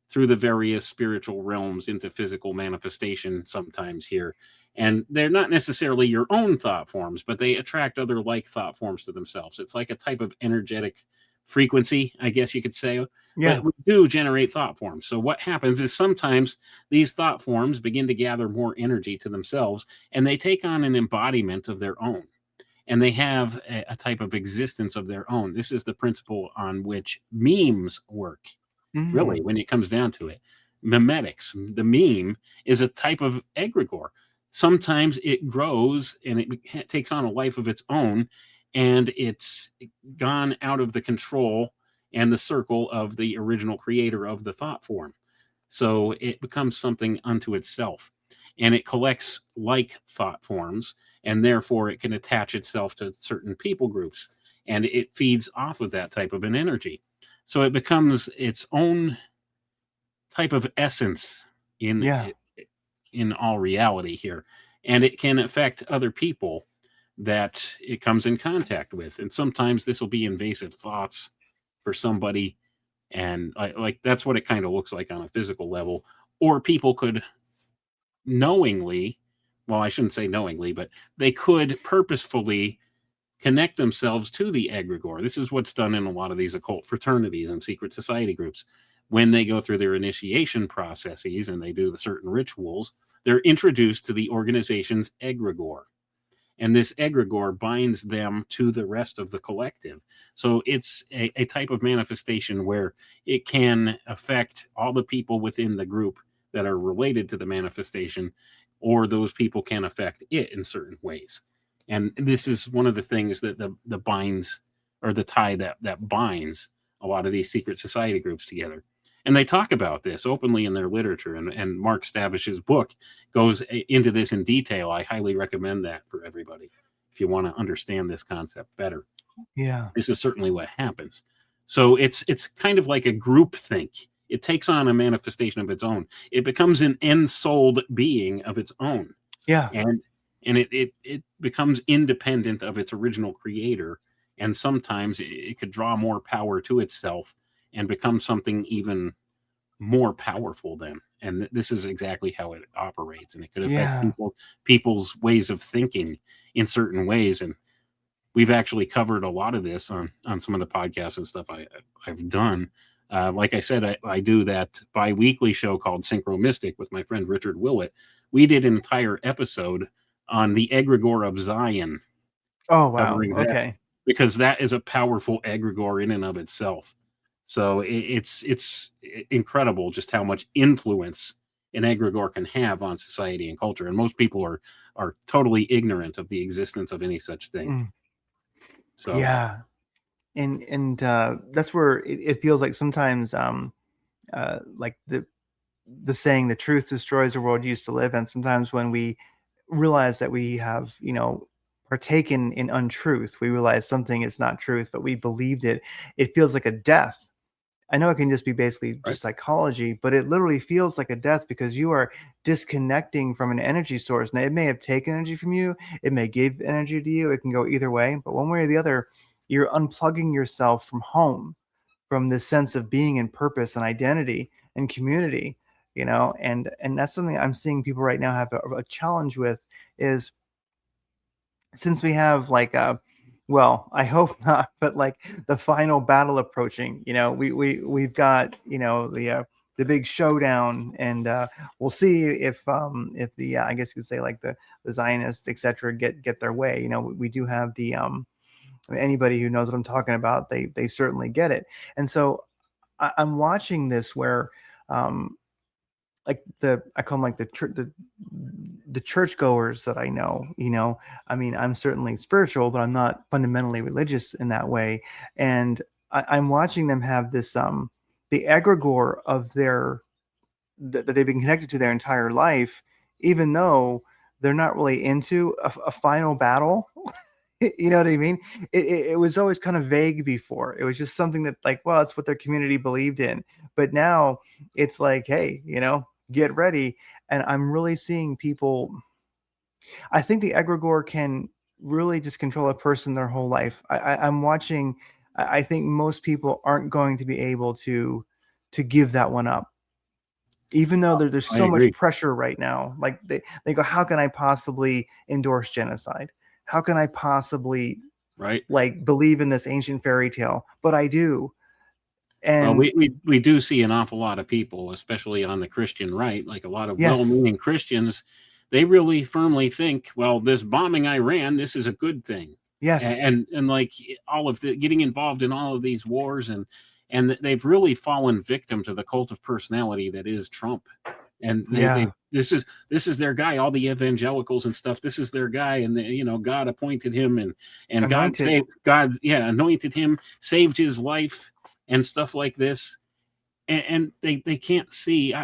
through the various spiritual realms into physical manifestation sometimes here. And they're not necessarily your own thought forms, but they attract other like thought forms to themselves. It's like a type of energetic frequency, I guess you could say. Yeah. But we do generate thought forms. So what happens is sometimes these thought forms begin to gather more energy to themselves and they take on an embodiment of their own. And they have a type of existence of their own. This is the principle on which memes work, really, Mm. when it comes down to it. Memetics, the meme, is a type of egregore. Sometimes it grows and it takes on a life of its own, and it's gone out of the control and the circle of the original creator of the thought form. So it becomes something unto itself, and it collects like thought forms, and therefore it can attach itself to certain people groups, and it feeds off of that type of an energy. So it becomes its own type of essence in Yeah. in all reality here, and it can affect other people that it comes in contact with. And sometimes this will be invasive thoughts for somebody, and like that's what it kind of looks like on a physical level. Or people could knowingly, well, I shouldn't say knowingly, but they could purposefully connect themselves to the egregore. This is what's done in a lot of these occult fraternities and secret society groups. When they go through their initiation processes and they do the certain rituals, they're introduced to the organization's egregore. And this egregore binds them to the rest of the collective. So it's a type of manifestation where it can affect all the people within the group that are related to the manifestation, or those people can affect it in certain ways. And this is one of the things that the binds, or the tie that binds a lot of these secret society groups together. And they talk about this openly in their literature. And Mark Stavish's book goes into this in detail. I highly recommend that for everybody if you want to understand this concept better. Yeah. This is certainly what happens. So it's kind of like a group think. It takes on a manifestation of its own. It becomes an ensouled being of its own, Yeah. and it becomes independent of its original creator. And sometimes it could draw more power to itself and become something even more powerful than. And this is exactly how it operates, and it could affect Yeah. people's ways of thinking in certain ways. And we've actually covered a lot of this on some of the podcasts and stuff I've done. Like I said, I do that bi-weekly show called Synchro Mystic with my friend Richard Willett. We did an entire episode on the egregore of Zion, Oh, wow. covering that Okay. because that is a powerful egregore in and of itself. So it's incredible just how much influence an egregore can have on society and culture, and most people are totally ignorant of the existence of any such thing. Mm. So Yeah. And that's where it feels like sometimes like the saying, the truth destroys the world you used to live in. Sometimes when we realize that we have, partaken in untruth, we realize something is not truth, but we believed it. It feels like a death. I know it can just be basically right, just psychology, but it literally feels like a death because you are disconnecting from an energy source. Now, it may have taken energy from you, it may give energy to you, it can go either way, but one way or the other, you're unplugging yourself from home, from this sense of being and purpose and identity and community, and that's something I'm seeing people right now have a challenge with is, since we have like well, I hope not, but like the final battle approaching, we've got, the big showdown, and we'll see if the I guess you could say like the Zionists, etc., get their way. We do have the anybody who knows what I'm talking about, they certainly get it. And so I'm watching this where um like I call them like the churchgoers that I know, I mean, I'm certainly spiritual, but I'm not fundamentally religious in that way. And I'm watching them have this the egregore of their that they've been connected to their entire life, even though they're not really into a final battle. You know what I mean? It was always kind of vague before. It was just something that, like, well, it's what their community believed in. But now it's like, hey, get ready. And I'm really seeing people. I think the egregore can really just control a person their whole life. I'm watching. I think most people aren't going to be able to give that one up, even though there's I so much agree. pressure right now. Like they go, how can I possibly endorse genocide? How can I possibly Right. like believe in this ancient fairy tale? But I do. Well, And we do see an awful lot of people, especially on the Christian right, like a lot of yes, well-meaning Christians, they really firmly think, well, this bombing Iran, this is a good thing. yes, And like all of the getting involved in all of these wars, and they've really fallen victim to the cult of personality that is Trump. And they yeah, this is their guy, all the evangelicals and stuff, this is their guy, and God appointed him, and God anointed. saved, God, yeah, anointed him, saved his life and stuff like this. And they can't see.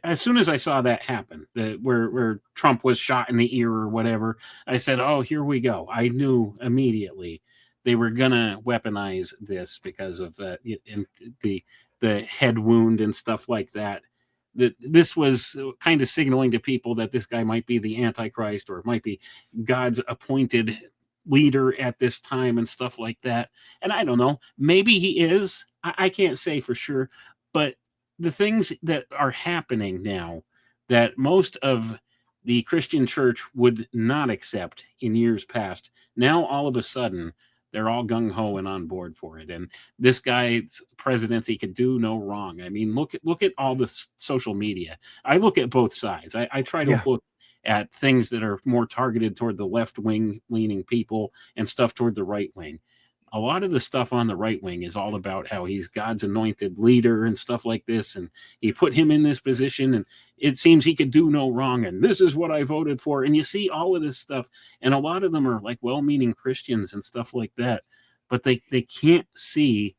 As soon as I saw that happen, where Trump was shot in the ear or whatever, I said, "Oh, here we go." I knew immediately they were gonna weaponize this because of the head wound and stuff like that. That this was kind of signaling to people that this guy might be the Antichrist, or it might be God's appointed leader at this time and stuff like that. And I don't know, maybe he is. I can't say for sure, but the things that are happening now that most of the Christian church would not accept in years past, now all of a sudden they're all gung ho and on board for it. And this guy's presidency could do no wrong. I mean, look at all the social media. I look at both sides. I try to Yeah, look at things that are more targeted toward the left wing leaning people and stuff toward the right wing. A lot of the stuff on the right wing is all about how he's God's anointed leader and stuff like this, and he put him in this position, and it seems he could do no wrong, and this is what I voted for. And you see all of this stuff, and a lot of them are like well-meaning Christians and stuff like that, but they can't see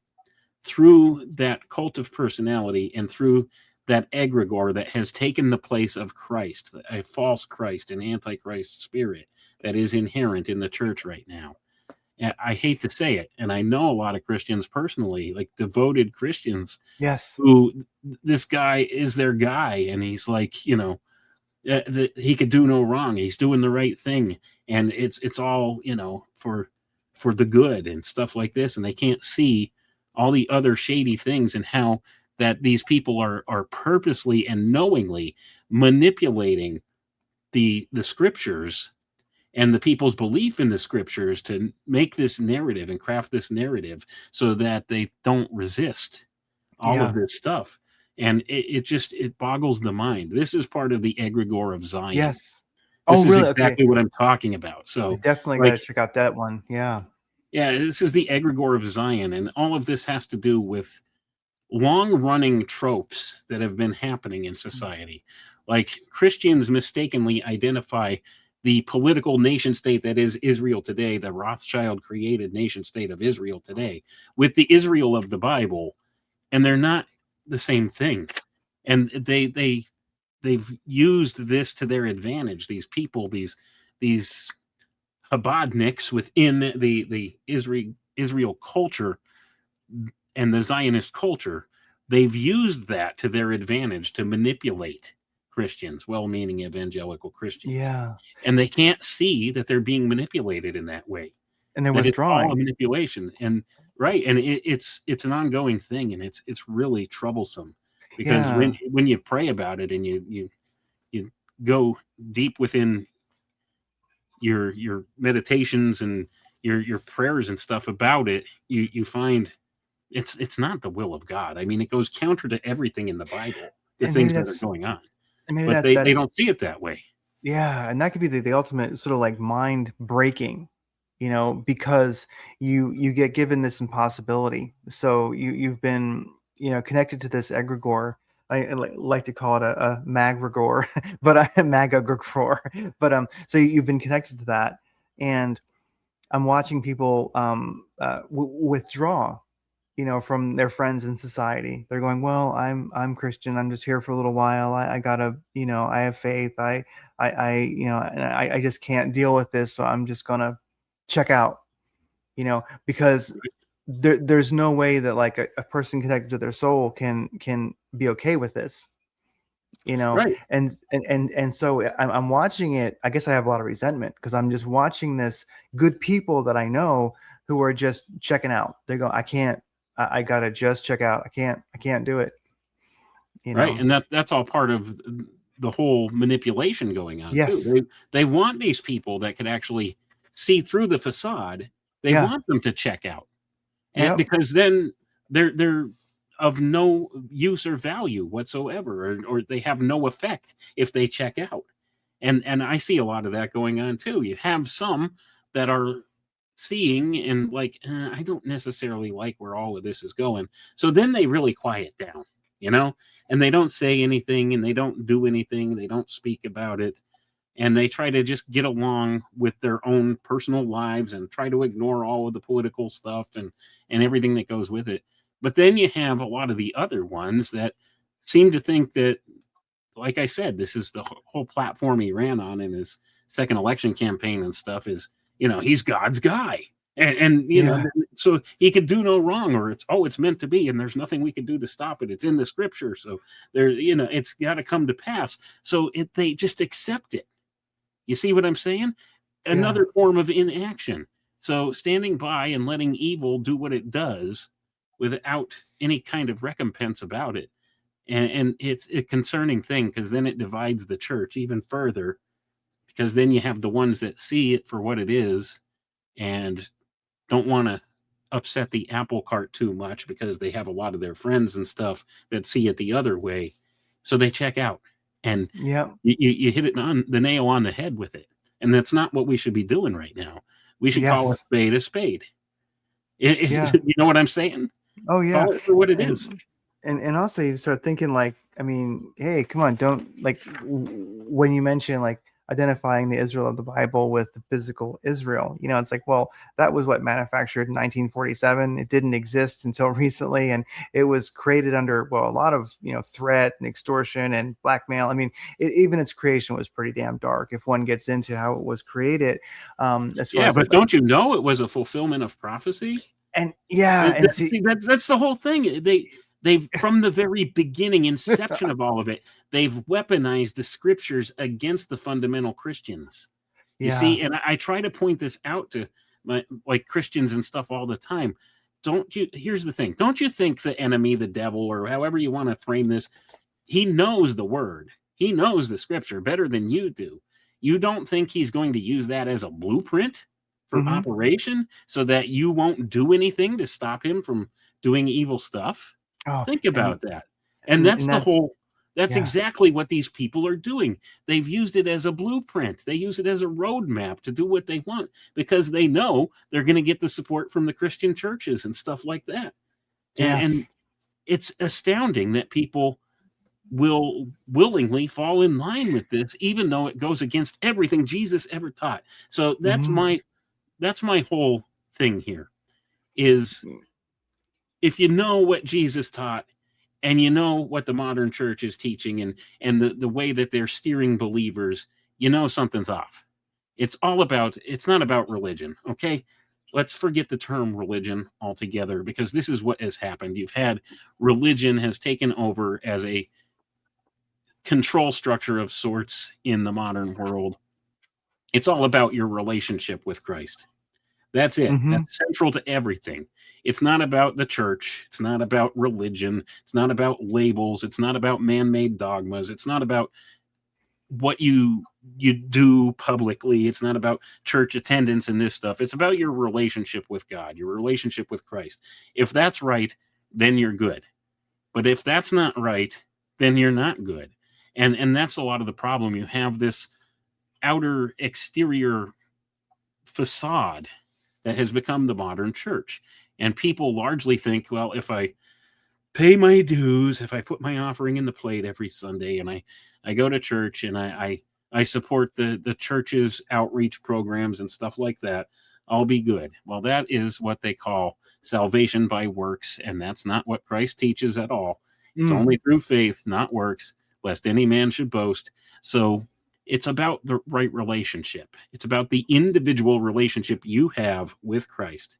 through that cult of personality and through that egregore that has taken the place of Christ, a false Christ, an antichrist spirit that is inherent in the church right now. And I hate to say it, and I know a lot of Christians personally, like devoted Christians, yes, who this guy is their guy, and he's like, he could do no wrong. He's doing the right thing, and it's all for the good and stuff like this. And they can't see all the other shady things, and how that these people are purposely and knowingly manipulating the scriptures and the people's belief in the scriptures to make this narrative and craft this narrative so that they don't resist all of yeah, this stuff. And it boggles the mind. This is part of the egregore of Zion. yes. This Oh, is really? Okay, exactly what I'm talking about. I So, definitely got like, to check out that one. Yeah, Yeah, this is the egregor of Zion, and all of this has to do with long-running tropes that have been happening in society. Like Christians mistakenly identify the political nation state that is Israel today, the Rothschild created nation state of Israel today, with the Israel of the Bible, and they're not the same thing. And they've used this to their advantage. These people, these Chabadniks within the Israel culture and the Zionist culture, they've used that to their advantage to manipulate Christians, well-meaning evangelical Christians. Yeah. And they can't see that they're being manipulated in that way, And they're that it's all a withdrawing. manipulation. And right, and it's an ongoing thing, and it's really troublesome because Yeah. when you pray about it and you go deep within your meditations and your prayers and stuff about it, you find it's not the will of God. I mean, it goes counter to everything in the Bible, the And things that are going on. maybe But that they don't see it that way. yeah, and that could be the ultimate sort of like mind breaking, because you get given this impossibility. So you've been, connected to this egregore. I like to call it a magregore, but a magagregore. But so you've been connected to that, and I'm watching people withdraw, from their friends in society. They're going, well, I'm Christian. I'm just here for a little while. I gotta, I have faith. And I just can't deal with this. So I'm just gonna check out, because there's no way that like a person connected to their soul can be okay with this, Right. and so I'm watching it. I guess I have a lot of resentment because I'm just watching this good people that I know who are just checking out. They go, I can't, I gotta just check out. I can't do it. Right. And that's all part of the whole manipulation going on too. Yes. They want these people that can actually see through the facade. They Yeah. want them to check out. And Yep. because then they're of no use or value whatsoever, or they have no effect if they check out. And I see a lot of that going on too. You have some that are seeing and like, I don't necessarily like where all of this is going. So then they really quiet down, and they don't say anything and they don't do anything. They don't speak about it. And they try to just get along with their own personal lives and try to ignore all of the political stuff and everything that goes with it. But then you have a lot of the other ones that seem to think that, like I said, this is the whole platform he ran on in his second election campaign and stuff is, he's God's guy. And Yeah. so he could do no wrong, or it's meant to be, and there's nothing we can do to stop it. It's in the scripture, so there, it's got to come to pass. So they just accept it. You see what I'm saying? Yeah. Another form of inaction. So standing by and letting evil do what it does without any kind of recompense about it. And it's a concerning thing because then it divides the church even further, because then you have the ones that see it for what it is and don't want to upset the apple cart too much because they have a lot of their friends and stuff that see it the other way. So they check out. And Yep. you hit it on the nail on the head with it. And that's not what we should be doing right now. We should call a Yes. spade a spade. Yeah. You know what I'm saying? Oh yeah. Call it for what it And is. and also you start thinking like, I mean, hey, come on, don't like when you mention like identifying the Israel of the Bible with the physical Israel, it's like, well, that was what manufactured in 1947. It didn't exist until recently, and it was created under, well, a lot of threat and extortion and blackmail. I mean, even its creation was pretty damn dark if one gets into how it was created. As far Yeah, as but like don't you know it was a fulfillment of prophecy? and yeah, and see, See, that's the whole thing. They've from the very beginning, inception of all of it, they've weaponized the scriptures against the fundamental Christians. You yeah, see, and I try to point this out to my like Christians and stuff all the time. Don't you? Here's the thing. Don't you think the enemy, the devil, or however you want to frame this, he knows the word. He knows the scripture better than you do. You don't think he's going to use that as a blueprint for hmm operation so that you won't do anything to stop him from doing evil stuff? oh, Think and about that. And that's and the that's whole That's Yeah. exactly what these people are doing. They've used it as a blueprint. They use it as a roadmap to do what they want because they know they're going to get the support from the Christian churches and stuff like that. Yeah. And it's astounding that people will willingly fall in line with this, even though it goes against everything Jesus ever taught. So that's Mhm. my whole thing here is if you know what Jesus taught and you know what the modern church is teaching and the way that they're steering believers, you know something's off. It's not about religion, okay? Let's forget the term religion altogether because this is what has happened. You've had religion has taken over as a control structure of sorts in the modern world. It's all about your relationship with Christ. That's it. Mhm. That's central to everything. It's not about the church. It's not about religion. It's not about labels. It's not about man-made dogmas. It's not about what you do publicly. It's not about church attendance and this stuff. It's about your relationship with God, your relationship with Christ. If that's right, then you're good. But if that's not right, then you're not good. And that's a lot of the problem. You have this outer exterior facade that has become the modern church. And people largely think, well, if I pay my dues, if I put my offering in the plate every Sunday and I go to church and I support the church's outreach programs and stuff like that, I'll be good. Well, that is what they call salvation by works, and that's not what Christ teaches at all. It's Mm. only through faith, not works, lest any man should boast. So it's about the right relationship. It's about the individual relationship you have with Christ,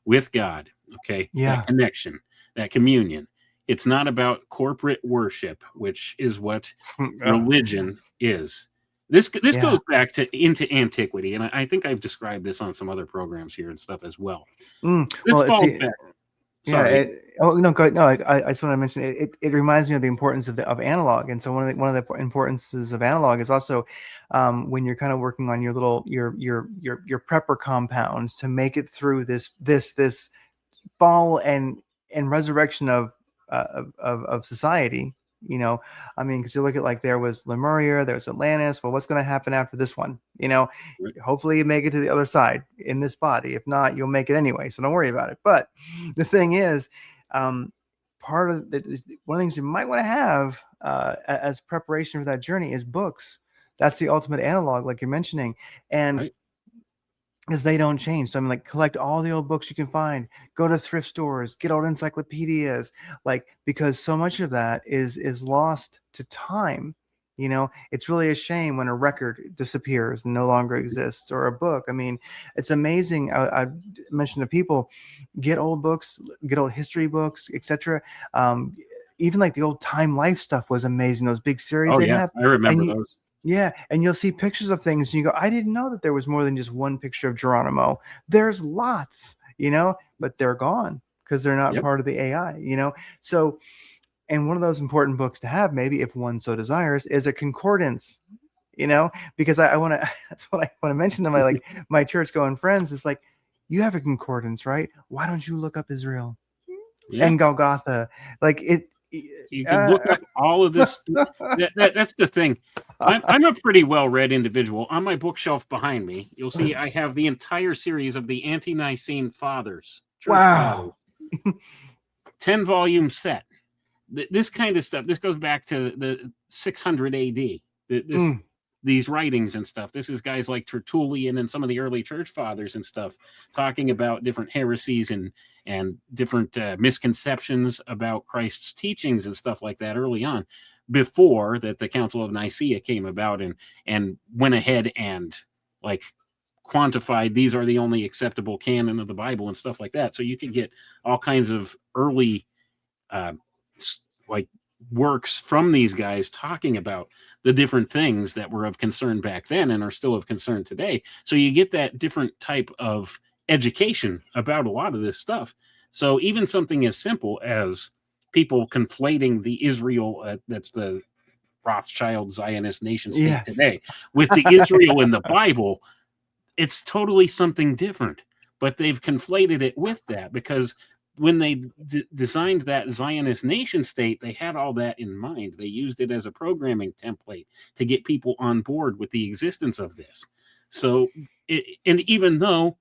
with God, okay? That Yeah. connection, that communion. It's not about corporate worship, which is what Ugh. religion is. This Yeah. goes back into antiquity, and I think I've described this on some other programs here and stuff as well. This Well, it's falls the back. yeah. Sorry. Oh no, go, no. I just want to mention it reminds me of the importance of analog, and so one of the importances of analog is also when you're kind of working on your little your prepper compounds to make it through this fall and resurrection of society. I mean, because you look at, like, there was Lemuria, there's Atlantis. Well, what's going to happen after this one? Hopefully you make it to the other side in this body. If not, you'll make it anyway, so don't worry about it. But the thing is, part of one of the things you might want to have as preparation for that journey is books. That's the ultimate analog, like you're mentioning. And Right. because they don't change. So I mean, like, collect all the old books you can find, go to thrift stores, get old encyclopedias, like, because so much of that is lost to time. It's really a shame when a record disappears and no longer exists, or a book. I mean, it's amazing. I mentioned to people, get old books, get old history books, etc. Even like the old Time Life stuff was amazing. Those big series Oh they'd yeah, have, I remember and those. yeah, and you'll see pictures of things and you go, I didn't know that there was more than just one picture of Geronimo. There's lots, but they're gone because they're not Yep. part of the AI. So, and one of those important books to have, maybe if one so desires, is a concordance, because I want to, that's what I want to mention to my church going friends is like, you have a concordance, right? Why don't you look up Israel Yeah. and Golgotha? Like it, You could look up all of this. That's the thing. I'm a pretty well-read individual. On my bookshelf behind me, you'll see I have the entire series of the Ante-Nicene Fathers, Church Fathers, wow. 10-volume set. This kind of stuff. This goes back to the 600 A.D. Mm, These writings and stuff. This is guys like Tertullian and some of the early church fathers and stuff talking about different heresies and different misconceptions about Christ's teachings and stuff like that early on, before that the Council of Nicaea came about and went ahead and like quantified these are the only acceptable canon of the Bible and stuff like that. So you could get all kinds of early uh, like works from these guys talking about the different things that were of concern back then and are still of concern today. So you get that different type of education about a lot of this stuff. So even something as simple as people conflating the Israel, that's the Rothschild Zionist nation state yes. today, with the Israel in the Bible, it's totally something different. But they've conflated it with that because when they designed that Zionist nation state, they had all that in mind. They used it as a programming template to get people on board with the existence of this. So, and even though,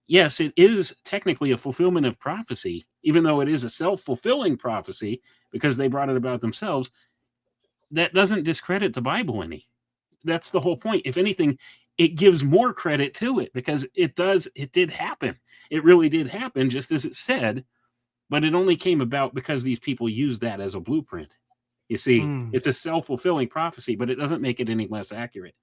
yes, it is technically a fulfillment of prophecy, even though it is a self-fulfilling prophecy because they brought it about themselves, that doesn't discredit the Bible any. That's the whole point. If anything, it gives more credit to it because it did happen. It really did happen, just as it said, but it only came about because these people used that as a blueprint. You see, it's a self-fulfilling prophecy, but it doesn't make it any less accurate.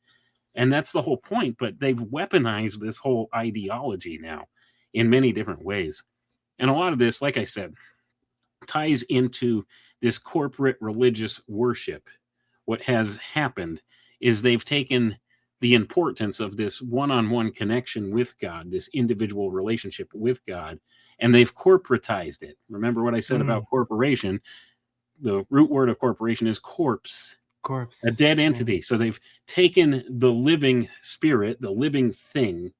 And that's the whole point. But they've weaponized this whole ideology now in many different ways. And a lot of this, like I said, ties into this corporate religious worship. What has happened is they've taken the importance of this one-on-one connection with God, this individual relationship with God, and they've corporatized it. Remember what I said about corporation? The root word of corporation is corpse, a dead entity. So they've taken the living spirit, the living thing,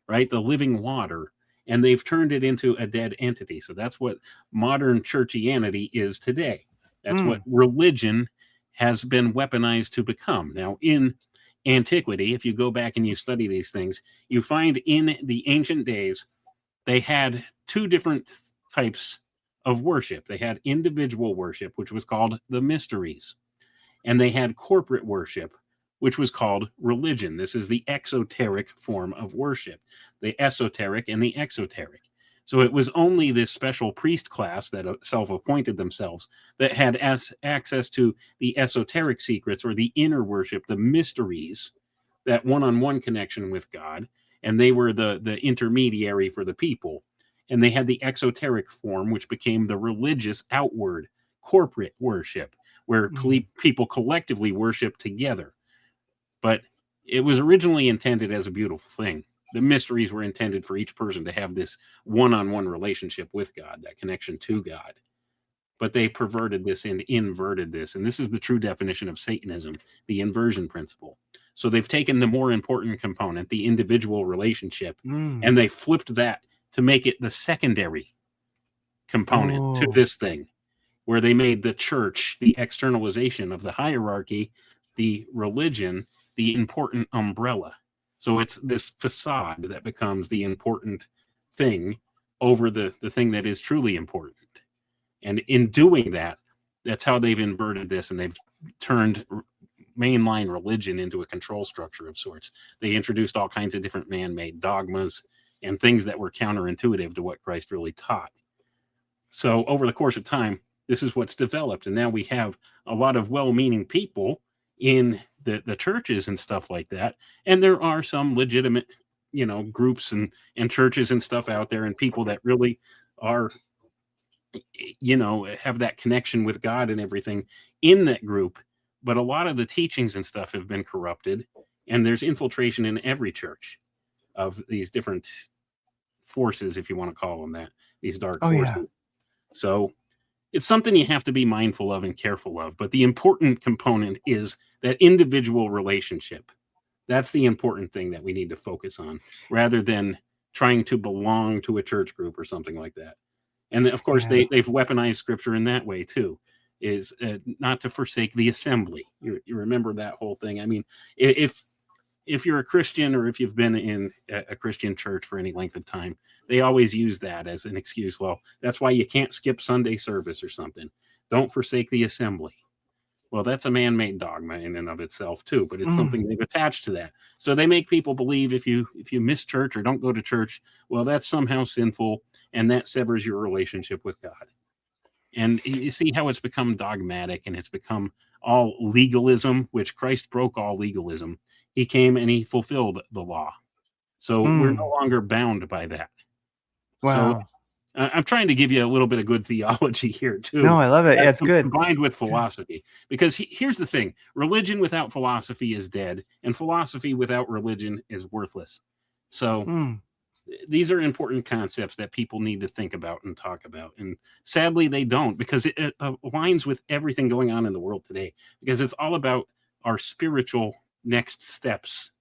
right, the living water, and they've turned it into a dead entity. So that's what modern churchianity is today. That's what religion has been weaponized to become. Now, in antiquity, if you go back and you study these things, you find in the ancient days, they had two different types of worship. They had individual worship, which was called the mysteries, and they had corporate worship, which was called religion. This is the exoteric form of worship, the esoteric and the exoteric. So it was only this special priest class that self-appointed themselves that had access to the esoteric secrets or the inner worship, the mysteries, that one-on-one connection with God. And they were the intermediary for the people. And they had the exoteric form, which became the religious outward corporate worship, where people collectively worship together. But it was originally intended as a beautiful thing. The mysteries were intended for each person to have this one-on-one relationship with God, that connection to God. But they perverted this and inverted this. And this is the true definition of Satanism, the inversion principle. So they've taken the more important component, the individual relationship, and they flipped that to make it the secondary component to this thing, where they made the church the externalization of the hierarchy, the religion, the important umbrella. So it's this facade that becomes the important thing over the thing that is truly important. And in doing that, that's how they've inverted this, and they've turned mainline religion into a control structure of sorts. They introduced all kinds of different man-made dogmas and things that were counterintuitive to what Christ really taught. So over the course of time, this is what's developed. And now we have a lot of well-meaning people in the churches and stuff like that. And there are some legitimate, groups and churches and stuff out there, and people that really are, have that connection with God and everything in that group. But a lot of the teachings and stuff have been corrupted, and there's infiltration in every church of these different forces, if you want to call them that, these dark forces. Yeah. So it's something you have to be mindful of and careful of. But the important component is that individual relationship. That's the important thing that we need to focus on, rather than trying to belong to a church group or something like that. And of course, they've weaponized scripture in that way too, is not to forsake the assembly. You remember that whole thing. I mean, if you're a Christian, or if you've been in a Christian church for any length of time, they always use that as an excuse. Well, that's why you can't skip Sunday service or something. Don't forsake the assembly. Well, that's a man-made dogma in and of itself too, but it's something they've attached to that. So they make people believe if you miss church or don't go to church, well, that's somehow sinful, and that severs your relationship with God. And you see how it's become dogmatic, and it's become all legalism, which Christ broke all legalism. He came and he fulfilled the law. So we're no longer bound by that. Wow. So I'm trying to give you a little bit of good theology here too. No, I love it. Yeah, it's good. Combined with philosophy. Because here's the thing. Religion without philosophy is dead, and philosophy without religion is worthless. So these are important concepts that people need to think about and talk about. And sadly, they don't, because it aligns with everything going on in the world today. Because it's all about our spiritual next steps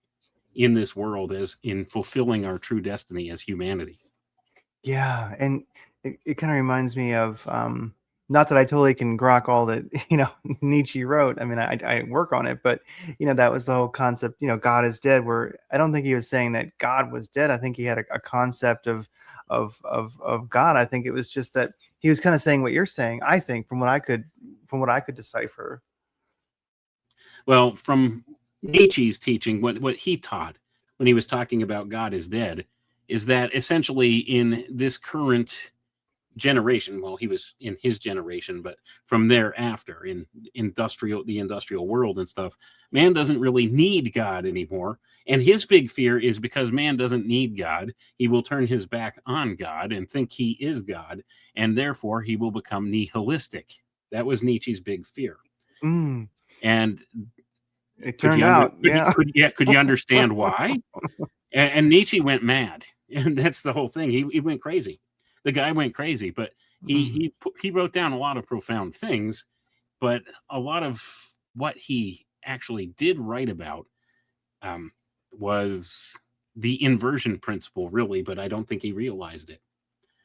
in this world, as in fulfilling our true destiny as humanity. Yeah. And it kind of reminds me of not that I totally can grok all that Nietzsche wrote. I mean, I work on it, but that was the whole concept. God is dead. Where I don't think he was saying that God was dead. I think he had a concept of God. I think it was just that he was kind of saying what you're saying. I think from what I could decipher. Well, from Nietzsche's teaching, what he taught when he was talking about God is dead is that essentially in this current generation, well, he was in his generation, but from thereafter in the industrial world and stuff, man doesn't really need God anymore. And his big fear is because man doesn't need God, he will turn his back on God and think he is God, and therefore he will become nihilistic. That was Nietzsche's big fear. Mm, And it turned out, yeah. could you understand why? And Nietzsche went mad, and that's the whole thing. He went crazy. The guy went crazy, but he wrote down a lot of profound things, but a lot of what he actually did write about was the inversion principle, really. But I don't think he realized it.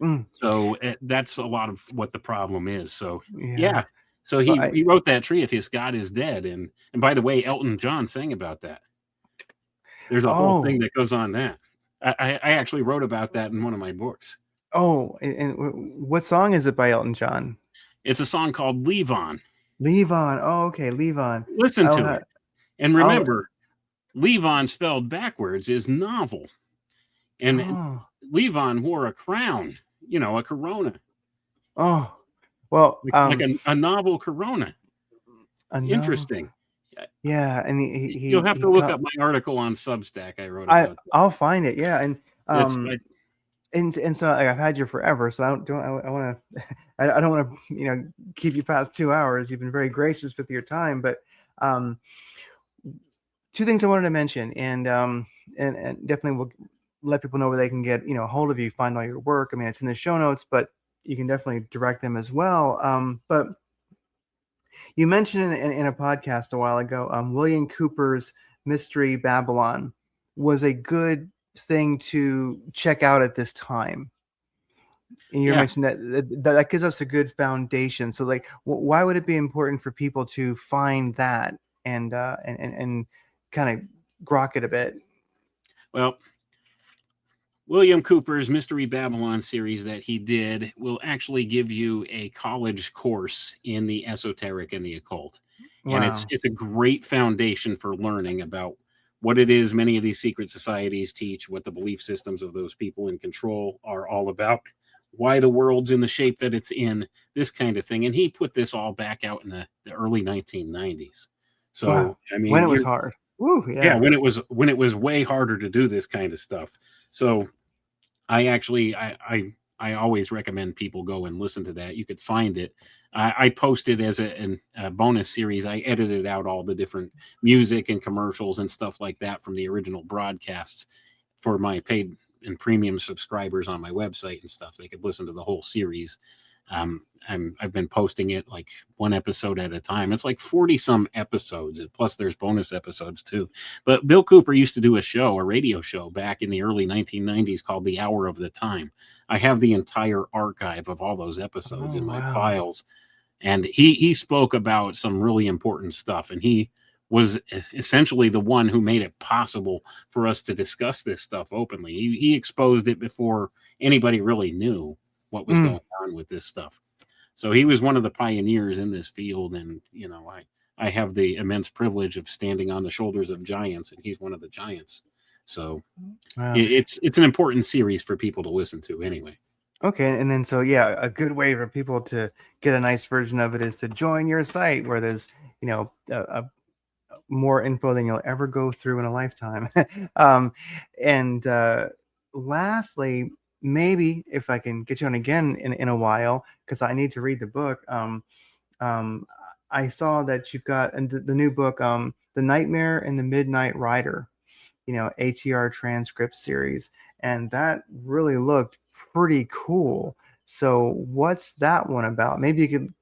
Mm, So that's a lot of what the problem is. So yeah. yeah. So Well, he wrote that treatise, God is Dead, and by the way, Elton John sang about that. There's a whole thing that goes on that. I actually wrote about that in one of my books. Oh, and what song is it by Elton John? It's a song called Leave On. Leave On. Oh, okay, Leave On. Listen to it. And remember, Leave On spelled backwards is novel. And Leave On wore a crown, a corona. Oh, well, like a novel corona. Interesting. Yeah, and you'll have to look up my article on Substack I wrote about. I'll find it. Yeah, and so I've had you forever, so I want to I don't want to keep you past 2 hours. You've been very gracious with your time, but two things I wanted to mention, and definitely we'll let people know where they can get hold of you, find all your work. I mean, it's in the show notes, but you can definitely direct them as well. But you mentioned in a podcast a while ago, William Cooper's Mystery Babylon was a good thing to check out at this time. And you mentioned that gives us a good foundation. So, like, why would it be important for people to find that and kind of grok it a bit? Well, William Cooper's Mystery Babylon series that he did will actually give you a college course in the esoteric and the occult. Wow. And it's a great foundation for learning about what it is many of these secret societies teach, what the belief systems of those people in control are all about, why the world's in the shape that it's in, this kind of thing. And he put this all back out in the early 1990s. So, wow. I mean, when it was hard. Woo, yeah, when it was way harder to do this kind of stuff. So I actually I always recommend people go and listen to that. You could find it. I posted as a bonus series. I edited out all the different music and commercials and stuff like that from the original broadcasts for my paid and premium subscribers on my website and stuff. They could listen to the whole series. I've been posting it like one episode at a time. It's like 40 some episodes, and plus there's bonus episodes too. But Bill Cooper used to do a radio show back in the early 1990s called The Hour of the Time. I have the entire archive of all those episodes in my files. And he spoke about some really important stuff, and he was essentially the one who made it possible for us to discuss this stuff openly. He exposed it before anybody really knew what was going on with this stuff. So he was one of the pioneers in this field. And, I have the immense privilege of standing on the shoulders of giants, and he's one of the giants. So it's an important series for people to listen to anyway. Okay. And then, so a good way for people to get a nice version of it is to join your site where there's, more info than you'll ever go through in a lifetime. And lastly, maybe if I can get you on again in a while, because I need to read the book. I saw that you've got the new book, The Nightmare and the Midnight Rider, ATR transcript series. And that really looked pretty cool. So what's that one about? Maybe you could,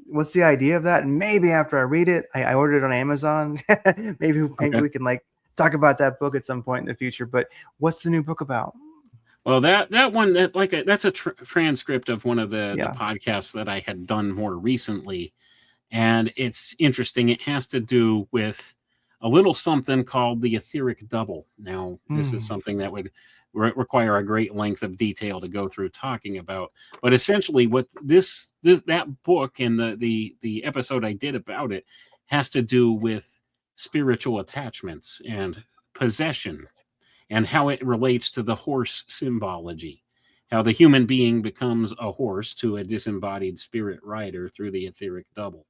what's the idea of that? And maybe after I read it, I ordered it on Amazon. maybe we can talk about that book at some point in the future. But what's the new book about? Well, that one that's a transcript of one of the Yeah. podcasts that I had done more recently, and it's interesting. It has to do with a little something called the etheric double. Now, this is Mm. something that would require a great length of detail to go through talking about. But essentially, what that book and the episode I did about it has to do with spiritual attachments and possession and how it relates to the horse symbology. How the human being becomes a horse to a disembodied spirit rider through the etheric double.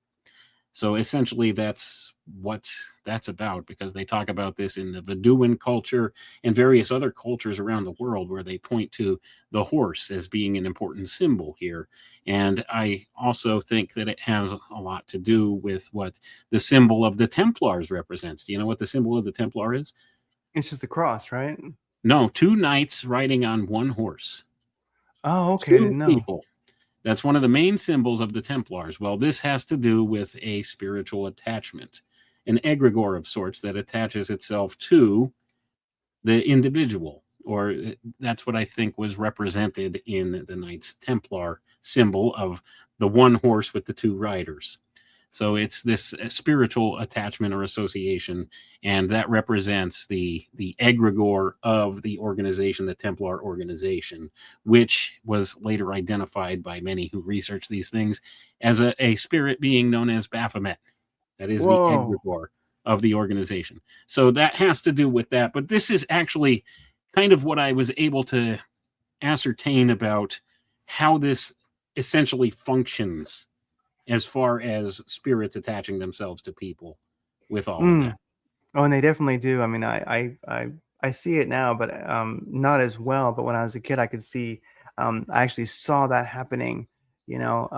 So essentially, that's what that's about, because they talk about this in the Bedouin culture and various other cultures around the world where they point to the horse as being an important symbol here. And I also think that it has a lot to do with what the symbol of the Templars represents. Do you know what the symbol of the Templar is? It's just the cross, right? No, two knights riding on one horse. Oh, okay. I Two didn't know. people. That's one of the main symbols of the Templars. Well, this has to do with a spiritual attachment, an egregor of sorts that attaches itself to the individual. Or that's what I think was represented in the Knights Templar symbol of the one horse with the two riders. So it's this spiritual attachment or association, and that represents the egregor of the organization, the Templar organization, which was later identified by many who research these things as a spirit being known as Baphomet. That is the Whoa. egregor of the organization. So that has to do with that. But this is actually kind of what I was able to ascertain about how this essentially functions as far as spirits attaching themselves to people with all of that. Mm. Oh, and they definitely do. I mean, I see it now, but not as well. But when I was a kid, I could see. I actually saw that happening. You know,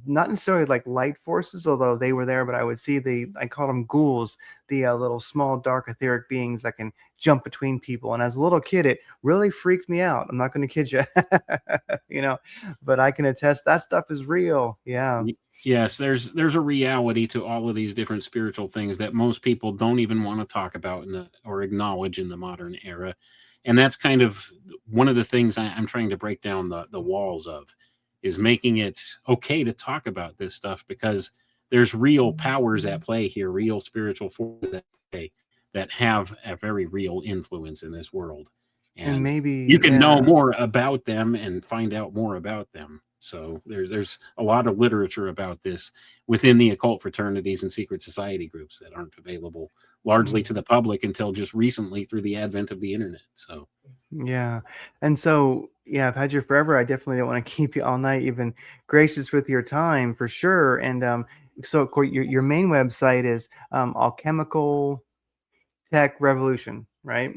not necessarily like light forces, although they were there. But I would see I call them ghouls, the little small dark etheric beings that can jump between people. And as a little kid, it really freaked me out. I'm not going to kid you, you know, but I can attest that stuff is real. Yeah. Yes, there's a reality to all of these different spiritual things that most people don't even want to talk about or acknowledge in the modern era. And that's kind of one of the things I'm trying to break down the walls of, is making it okay to talk about this stuff, because there's real powers at play here, real spiritual forces at play that have a very real influence in this world. And And you maybe, can know yeah. more about them and find out more about them. So there's a lot of literature about this within the occult fraternities and secret society groups that aren't available largely to the public until just recently through the advent of the internet. So Yeah. And so, yeah, I've had you forever. I definitely don't want to keep you all night. You've been gracious with your time for sure. And so, of course, your main website is Alchemical Tech Revolution, right?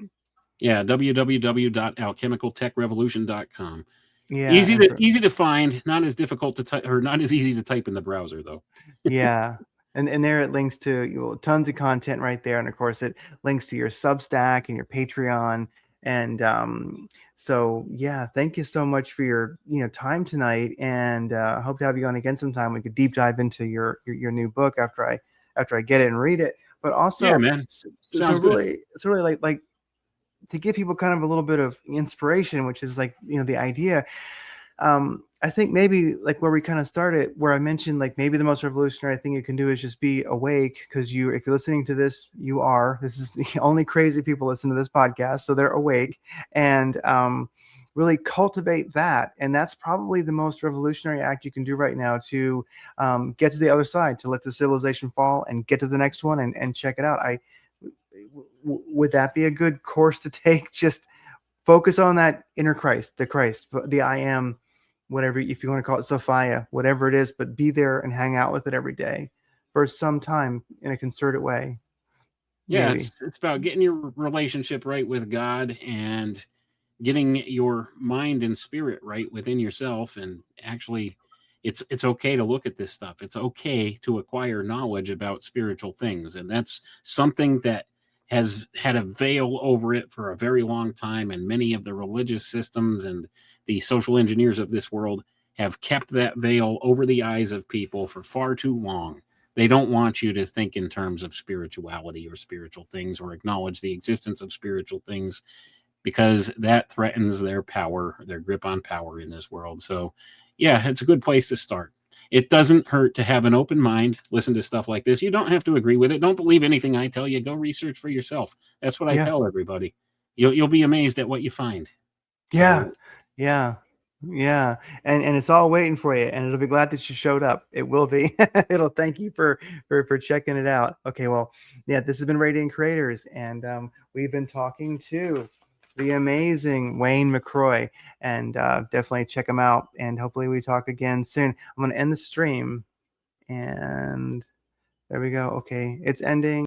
yeah, www.alchemicaltechrevolution.com. Yeah. Easy And to for, easy to find, not as difficult to type, or not as easy to type in the browser though. yeah. And there it links to tons of content right there. And of course, it links to your Substack and your Patreon. And so, yeah, thank you so much for your time tonight. And I hope to have you on again sometime. We could deep dive into your new book after I get it and read it. But Yeah, also, man. so Sounds good. really, it's really like to give people kind of a little bit of inspiration, which is like the idea. I think maybe like where we kind of started, where I mentioned like maybe the most revolutionary thing you can do is just be awake, because if you're listening to this, this is the only crazy people listen to this podcast, so they're awake. And really cultivate that, and that's probably the most revolutionary act you can do right now to get to the other side, to let the civilization fall and get to the next one and check it out. Would that be a good course to take? Just focus on that inner Christ, the I am, whatever, if you want to call it Sophia, whatever it is, but be there and hang out with it every day for some time in a concerted way, Yeah, maybe. it's about getting your relationship right with God and getting your mind and spirit right within yourself. And actually, it's okay to look at this stuff. It's okay to acquire knowledge about spiritual things, and that's something that has had a veil over it for a very long time. And many of the religious systems and the social engineers of this world have kept that veil over the eyes of people for far too long. They don't want you to think in terms of spirituality or spiritual things or acknowledge the existence of spiritual things because that threatens their power, their grip on power in this world. So, yeah, it's a good place to start. It doesn't hurt to have an open mind, listen to stuff like this. You don't have to agree with it. Don't believe anything I tell you. Go research for yourself. That's what I Yeah. tell everybody. You'll be amazed at what you find. Yeah. So, Yeah. Yeah. And it's all waiting for you, and it'll be glad that you showed up. It will be. It'll thank you for checking it out. Okay, well, yeah, this has been Radiant Creators, and we've been talking to the amazing Wayne McCroy, and definitely check him out, and hopefully we talk again soon. I'm going to end the stream, and there we go. Okay, it's ending.